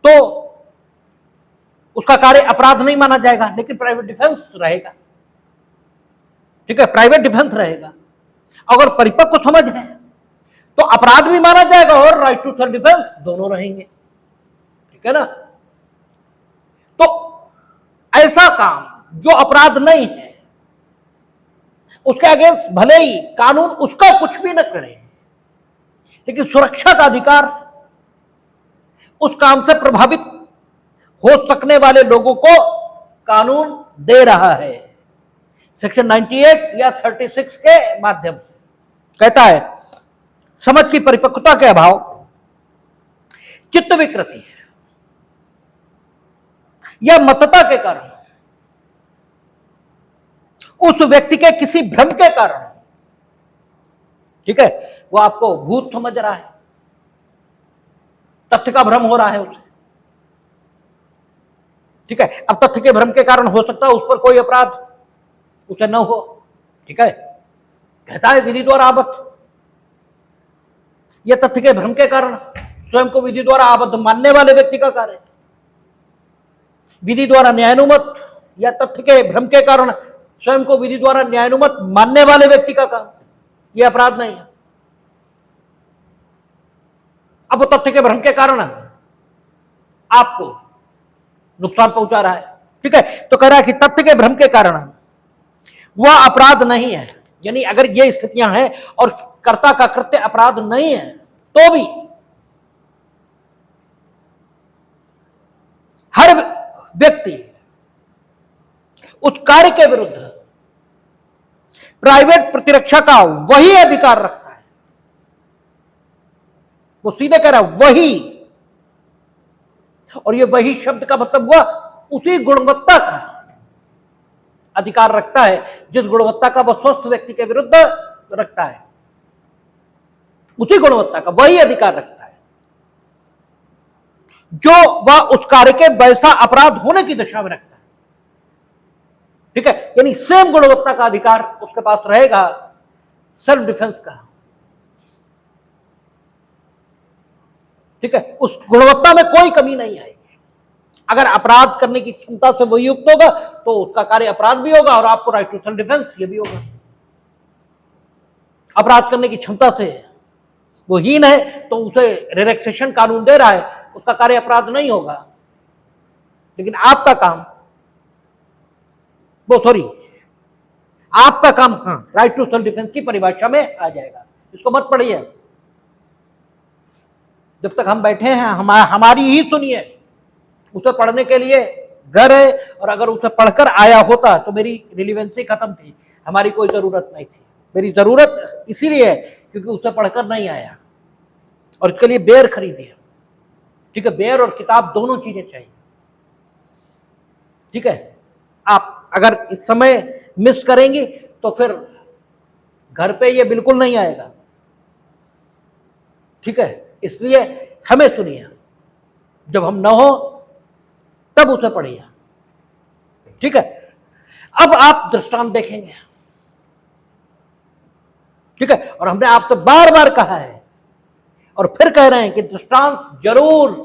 तो उसका कार्य अपराध नहीं माना जाएगा, लेकिन प्राइवेट डिफेंस रहेगा, ठीक है, प्राइवेट डिफेंस रहेगा। अगर परिपक्व समझ है तो अपराध भी माना जाएगा और राइट टू सेल्फ डिफेंस दोनों रहेंगे, ठीक है ना। तो ऐसा काम जो अपराध नहीं है, उसके अगेंस्ट भले ही कानून उसका कुछ भी न करे, लेकिन सुरक्षा का अधिकार उस काम से प्रभावित हो सकने वाले लोगों को कानून दे रहा है, सेक्शन 98 या 36 के माध्यम से। कहता है समझ की परिपक्वता के अभाव, चित्त विकृति या मतता के कारण, उस व्यक्ति के किसी भ्रम के कारण, ठीक है, वो आपको भूत समझ रहा है, तथ्य का भ्रम हो रहा है उसे, ठीक है। अब तथ्य के भ्रम के कारण हो सकता है उस पर कोई अपराध उसे न हो, ठीक है। कहता है विधि द्वारा आबद्ध, यह तथ्य के भ्रम के कारण स्वयं को विधि द्वारा आबद्ध मानने वाले व्यक्ति का कार्य, विधि द्वारा न्यायानुमत या तथ्य के भ्रम के कारण स्वयं को विधि द्वारा न्यायानुमत मानने वाले व्यक्ति का काम, यह अपराध नहीं है। अब वो तथ्य के भ्रम के कारण आपको नुकसान पहुंचा रहा है, ठीक है, तो कह रहा है कि तथ्य के भ्रम के कारण वह अपराध नहीं है। यानी अगर ये स्थितियां हैं और कर्ता का कृत्य अपराध नहीं है, तो भी हर व्यक्ति उस कार्य के विरुद्ध प्राइवेट प्रतिरक्षा का वही अधिकार रखता है। वो सीधे कह रहा है वही, और ये वही शब्द का मतलब हुआ उसी गुणवत्ता का अधिकार रखता है जिस गुणवत्ता का वह स्वस्थ व्यक्ति के विरुद्ध रखता है, उसी गुणवत्ता का वही अधिकार रखता है जो वह उस कार्य के वैसा अपराध होने की दशा में रखता है, ठीक है। यानी सेम गुणवत्ता का अधिकार उसके पास रहेगा सेल्फ डिफेंस का, ठीक है। उस गुणवत्ता में कोई कमी नहीं आएगी। अगर अपराध करने की क्षमता से वो युक्त होगा तो उसका कार्य अपराध भी होगा और आपको राइट टू सेल्फ डिफेंस ये भी होगा। अपराध करने की क्षमता से वो हीन है तो उसे रिलैक्सेशन कानून दे रहा है, उसका कार्य अपराध नहीं होगा, लेकिन आपका काम आपका काम हाँ राइट टू सेल्फ डिफेंस की परिभाषा में आ जाएगा। इसको मत पढ़िए, जब तक हम बैठे हैं हमारी ही सुनिए। उसे पढ़ने के लिए घर है, और अगर उसे पढ़कर आया होता तो मेरी रिलीवेंसी खत्म थी, हमारी कोई जरूरत नहीं थी। मेरी जरूरत इसीलिए है क्योंकि उसे पढ़कर नहीं आया, और इसके लिए बेर खरीदी है, ठीक है। बेर और किताब दोनों चीजें चाहिए, ठीक है। आप अगर इस समय मिस करेंगी तो फिर घर पे ये बिल्कुल नहीं आएगा, ठीक है। इसलिए हमें सुनिए, जब हम न हो तब उसे पढ़िए, ठीक है। अब आप दृष्टांत देखेंगे, ठीक है, और हमने आपसे बार बार कहा है और फिर कह रहे हैं कि दृष्टांत जरूर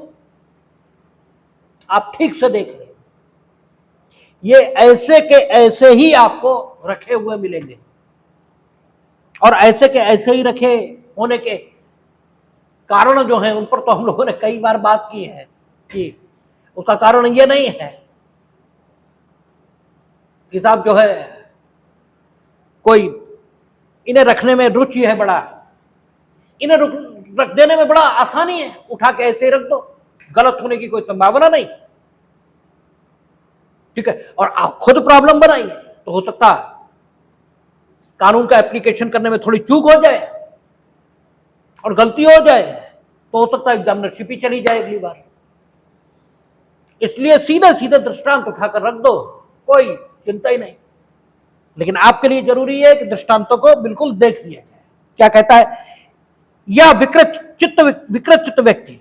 आप ठीक से देख लें। ये ऐसे के ऐसे ही आपको रखे हुए मिलेंगे, और ऐसे के ऐसे ही रखे होने के कारण जो हैं उन पर तो हम लोगों ने कई बार बात की है कि उसका कारण ये नहीं है किताब जो है कोई इन्हें रखने में रुचि है बड़ा, इन्हें रख देने में बड़ा आसानी है, उठा के ऐसे रख दो, गलत होने की कोई संभावना नहीं, ठीक है। और आप खुद प्रॉब्लम बनाइए तो हो सकता है कानून का एप्लीकेशन करने में थोड़ी चूक हो जाए और गलती हो जाए तो हो सकता है एग्जामिनरशिप ही चली जाए अगली बार। इसलिए सीधे सीधे दृष्टांत उठाकर रख दो, कोई चिंता ही नहीं। लेकिन आपके लिए जरूरी है कि दृष्टांतों को बिल्कुल देख लिया जाए। क्या कहता है, यह विकृत चित्त व्यक्ति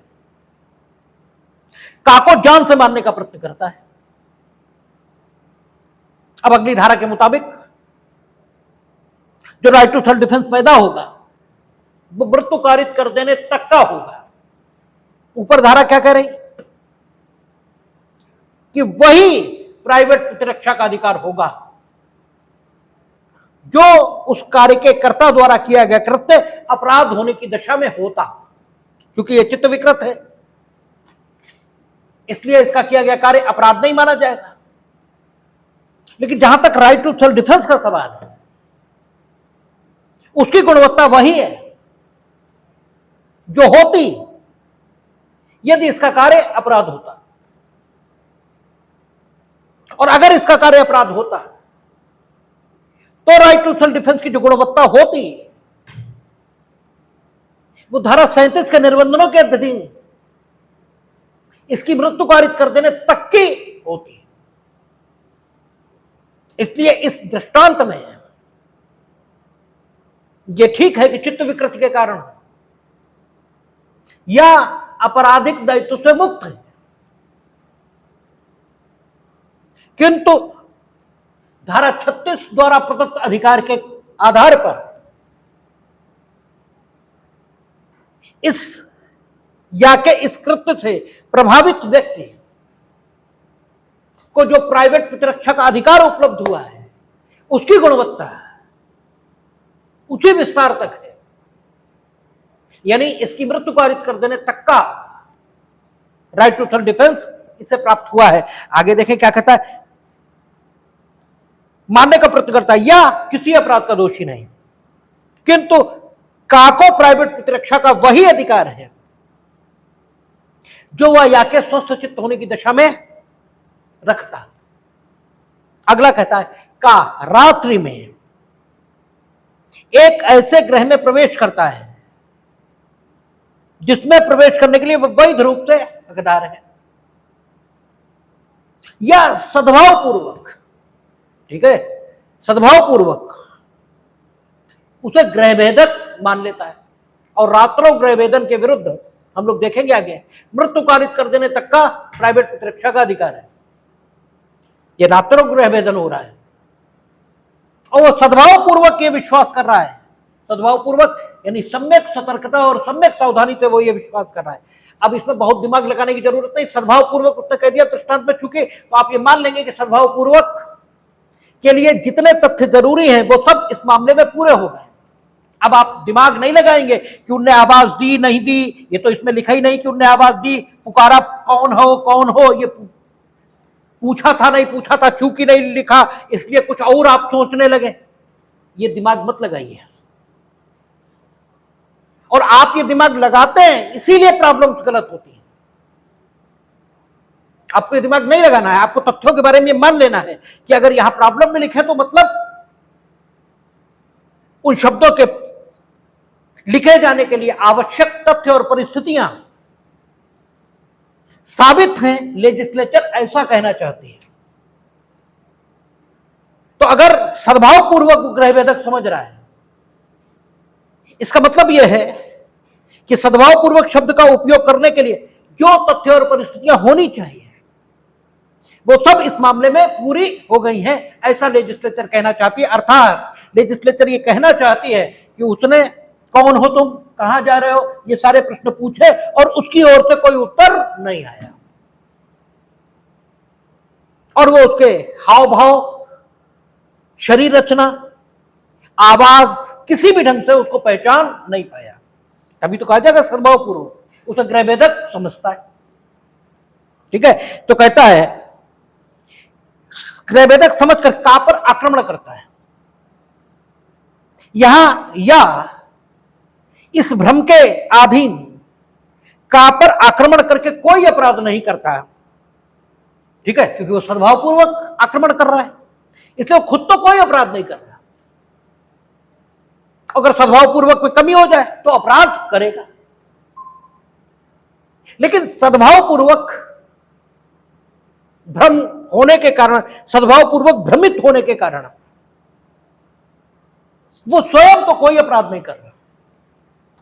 का को जान से मारने का प्रयत्न करता है। अब अगली धारा के मुताबिक जो राइट टू सेल्फ डिफेंस पैदा होगा वो मृत्यु कारित कर देने तक का होगा। ऊपर धारा क्या कह रही कि वही प्राइवेट प्रतिरक्षा का अधिकार होगा जो उस कार्य के कर्ता द्वारा किया गया कृत्य अपराध होने की दशा में होता। क्योंकि यह चित्त विकृत है इसलिए इसका किया गया कार्य अपराध नहीं माना जाएगा। लेकिन जहां तक राइट टू सेल्फ डिफेंस का सवाल है, उसकी गुणवत्ता वही है जो होती यदि इसका कार्य अपराध होता। और अगर इसका कार्य अपराध होता तो राइट टू सेल्फ डिफेंस की जो गुणवत्ता होती वो धारा 37 के निबंधनों के अधीन इसकी मृत्यु कारित कर देने तक की होती। इसलिए इस दृष्टांत में यह ठीक है कि चित्त विकृति के कारण या आपराधिक दायित्व से मुक्त है, किंतु धारा 36 द्वारा प्रदत्त अधिकार के आधार पर इस या के इस कृत्य से प्रभावित व्यक्ति को जो प्राइवेट प्रतिरक्षा का अधिकार उपलब्ध हुआ है उसकी गुणवत्ता उसी विस्तार तक है, यानी इसकी मृत्यु कारित कर देने तक का राइट टू सेल्फ डिफेंस इससे प्राप्त हुआ है। आगे देखें क्या कहता है, मारने का प्रयत्न करता है या किसी अपराध का दोषी नहीं, किंतु काको प्राइवेट प्रतिरक्षा का वही अधिकार है जो वह या के स्वस्थ चित्त होने की दशा में रखता। अगला कहता है का रात्रि में एक ऐसे ग्रह में प्रवेश करता है जिसमें प्रवेश करने के लिए वह वैध रूप से हकदार है या सद्भाव पूर्वक, ठीक है, सद्भाव पूर्वक उसे ग्रहभेदक मान लेता है। और रात्रों ग्रहभेदन के विरुद्ध हम लोग देखेंगे आगे मृत्यु कारित कर देने तक का प्राइवेट प्रतिरक्षा का अधिकार है। यह रात्रों ग्रहभेदन हो रहा है और वह सद्भाव पूर्वक ये विश्वास कर रहा है, सद्भाव पूर्वक यानी सम्यक सतर्कता और सम्यक सावधानी से वो ये विश्वास कर रहा है। अब इसमें बहुत दिमाग लगाने की जरूरत नहीं, सद्भाव पूर्वक उसने कह दिया दृष्टांत में चुके तो आप ये मान लेंगे कि सद्भाव पूर्वक के लिए जितने तथ्य जरूरी हैं वो सब इस मामले में पूरे हो गए। अब आप दिमाग नहीं लगाएंगे कि उनने आवाज दी नहीं दी, ये तो इसमें लिखा ही नहीं कि उनने आवाज दी, पुकारा कौन हो, ये पूछा था नहीं पूछा था, चूंकि नहीं लिखा इसलिए कुछ और आप सोचने लगे। ये दिमाग मत लगाइए, और आप ये दिमाग लगाते हैं इसीलिए प्रॉब्लम्स गलत होती हैं। आपको ये दिमाग नहीं लगाना है, आपको तथ्यों के बारे में मान लेना है कि अगर यहां प्रॉब्लम में लिखे तो मतलब उन शब्दों के लिखे जाने के लिए आवश्यक तथ्य और परिस्थितियां साबित हैं, लेजिस्लेचर ऐसा कहना चाहती है। तो अगर सद्भाव पूर्वक ग्रहभेदक समझ रहा है, इसका मतलब यह है कि सद्भाव पूर्वक शब्द का उपयोग करने के लिए जो तथ्य और परिस्थितियां होनी चाहिए वो सब इस मामले में पूरी हो गई हैं, ऐसा लेजिस्लेचर कहना चाहती है। अर्थात लेजिस्लेचर ये कहना चाहती है कि उसने कौन हो तुम, कहां जा रहे हो, ये सारे प्रश्न पूछे और उसकी ओर से कोई उत्तर नहीं आया, और वो उसके हाव भाव, शरीर रचना, आवाज किसी भी ढंग से उसको पहचान नहीं पाया, तभी तो कहा जाएगा सद्भाव पूर्वक उसे ग्रहभेदक समझता है। ठीक है, तो कहता है ग्रहभेदक समझकर का पर आक्रमण करता है। यहां या इस भ्रम के अधीन का पर आक्रमण करके कोई अपराध नहीं करता है, ठीक है, क्योंकि वो सद्भावपूर्वक आक्रमण कर रहा है, इसलिए वो खुद तो कोई अपराध नहीं कर रहा। अगर सद्भावपूर्वक में कमी हो जाए तो अपराध करेगा, लेकिन सद्भावपूर्वक भ्रम होने के कारण, सद्भावपूर्वक भ्रमित होने के कारण वो स्वयं तो कोई अपराध नहीं कर रहा,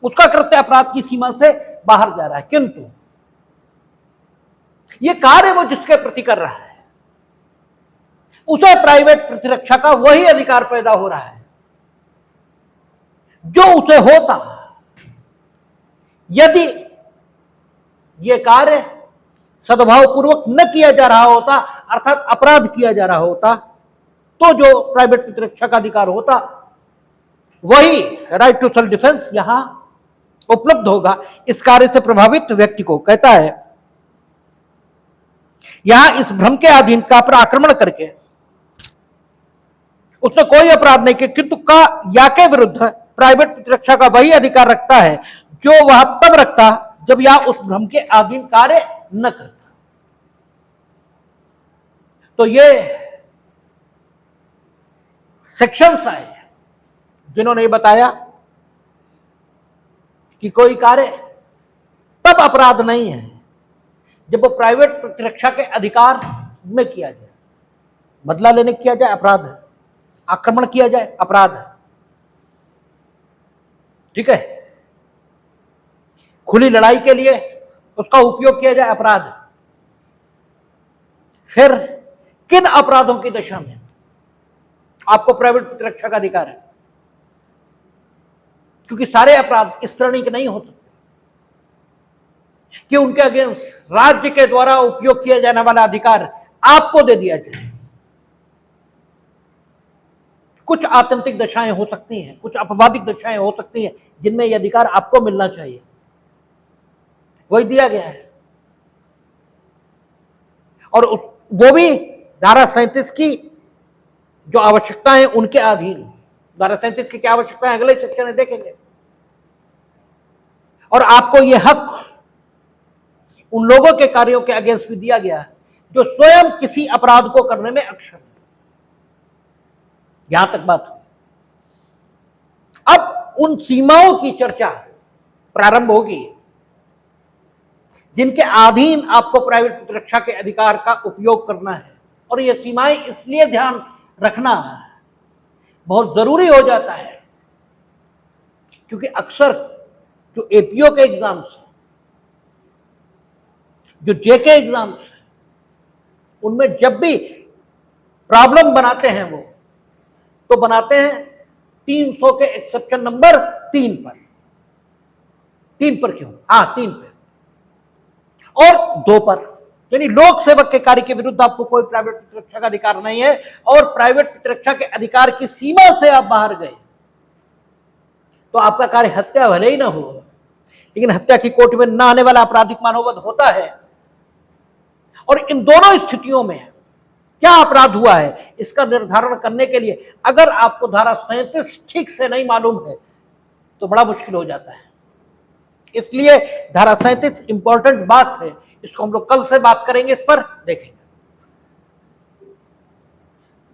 उसका कृत्य अपराध की सीमा से बाहर जा रहा है, किंतु ये कार्य वो जिसके प्रति कर रहा है उसे प्राइवेट प्रतिरक्षा का वही अधिकार पैदा हो रहा है जो उसे होता यदि ये कार्य सद्भावपूर्वक न किया जा रहा होता, अर्थात अपराध किया जा रहा होता, तो जो प्राइवेट प्रतिरक्षा का अधिकार होता वही राइट टू सेल्फ डिफेंस यहां उपलब्ध होगा इस कार्य से प्रभावित व्यक्ति को। कहता है यहां इस भ्रम के अधीन का पर आक्रमण करके उसने कोई अपराध नहीं किया, किंतु का या के विरुद्ध प्राइवेट प्रतिरक्षा का वही अधिकार रखता है जो वह तब रखता जब यह उस भ्रम के अधीन कार्य न करता। तो ये सेक्शंस आए जिन्होंने बताया कि कोई कार्य तब अपराध नहीं है जब वो प्राइवेट प्रतिरक्षा के अधिकार में किया जाए, बदला लेने किया जाए अपराध है, आक्रमण किया जाए अपराध है, ठीक है, खुली लड़ाई के लिए उसका उपयोग किया जाए अपराध है। फिर किन अपराधों की दशा में आपको प्राइवेट प्रतिरक्षा का अधिकार है, क्योंकि सारे अपराध इस श्रेणी के नहीं हो सकते कि उनके अगेंस्ट राज्य के द्वारा उपयोग किया जाने वाला अधिकार आपको दे दिया जाए। कुछ आतंकिक दशाएं हो सकती हैं, कुछ अपवादिक दशाएं हो सकती हैं जिनमें यह अधिकार आपको मिलना चाहिए, वही दिया गया है। और वो भी धारा 37 की जो आवश्यकता है उनके अधीन। धारा 37 की क्या आवश्यकता है अगले सेक्शन में देखेंगे। और आपको यह हक उन लोगों के कार्यों के अगेंस्ट भी दिया गया है जो स्वयं किसी अपराध को करने में अक्षम है। यहां तक बात हुई। अब उन सीमाओं की चर्चा प्रारंभ होगी जिनके अधीन आपको प्राइवेट प्रतिरक्षा के अधिकार का उपयोग करना है। और ये सीमाएं इसलिए ध्यान रखना बहुत जरूरी हो जाता है क्योंकि अक्सर जो एपीओ के एग्जाम्स, जो जेके एग्जाम्स, उनमें जब भी प्रॉब्लम बनाते हैं वो तो बनाते हैं 300 के एक्सेप्शन नंबर 3 पर। 3 पर क्यों? हाँ 3 पर और 2 पर, यानी लोक सेवक के कार्य के विरुद्ध आपको कोई प्राइवेट प्रतिरक्षा का अधिकार नहीं है और प्राइवेट प्रतिरक्षा के अधिकार की सीमा से आप बाहर गए तो आपका कार्य हत्या भले ही ना हो, लेकिन हत्या की कोर्ट में न आने वाला आपराधिक मानववध होता है। और इन दोनों स्थितियों में क्या अपराध हुआ है इसका निर्धारण करने के लिए अगर आपको धारा 37 ठीक से नहीं मालूम है तो बड़ा मुश्किल हो जाता है। इसलिए धारा 37 इंपॉर्टेंट बात है, इसको हम लोग कल से बात करेंगे, इस पर देखेंगे।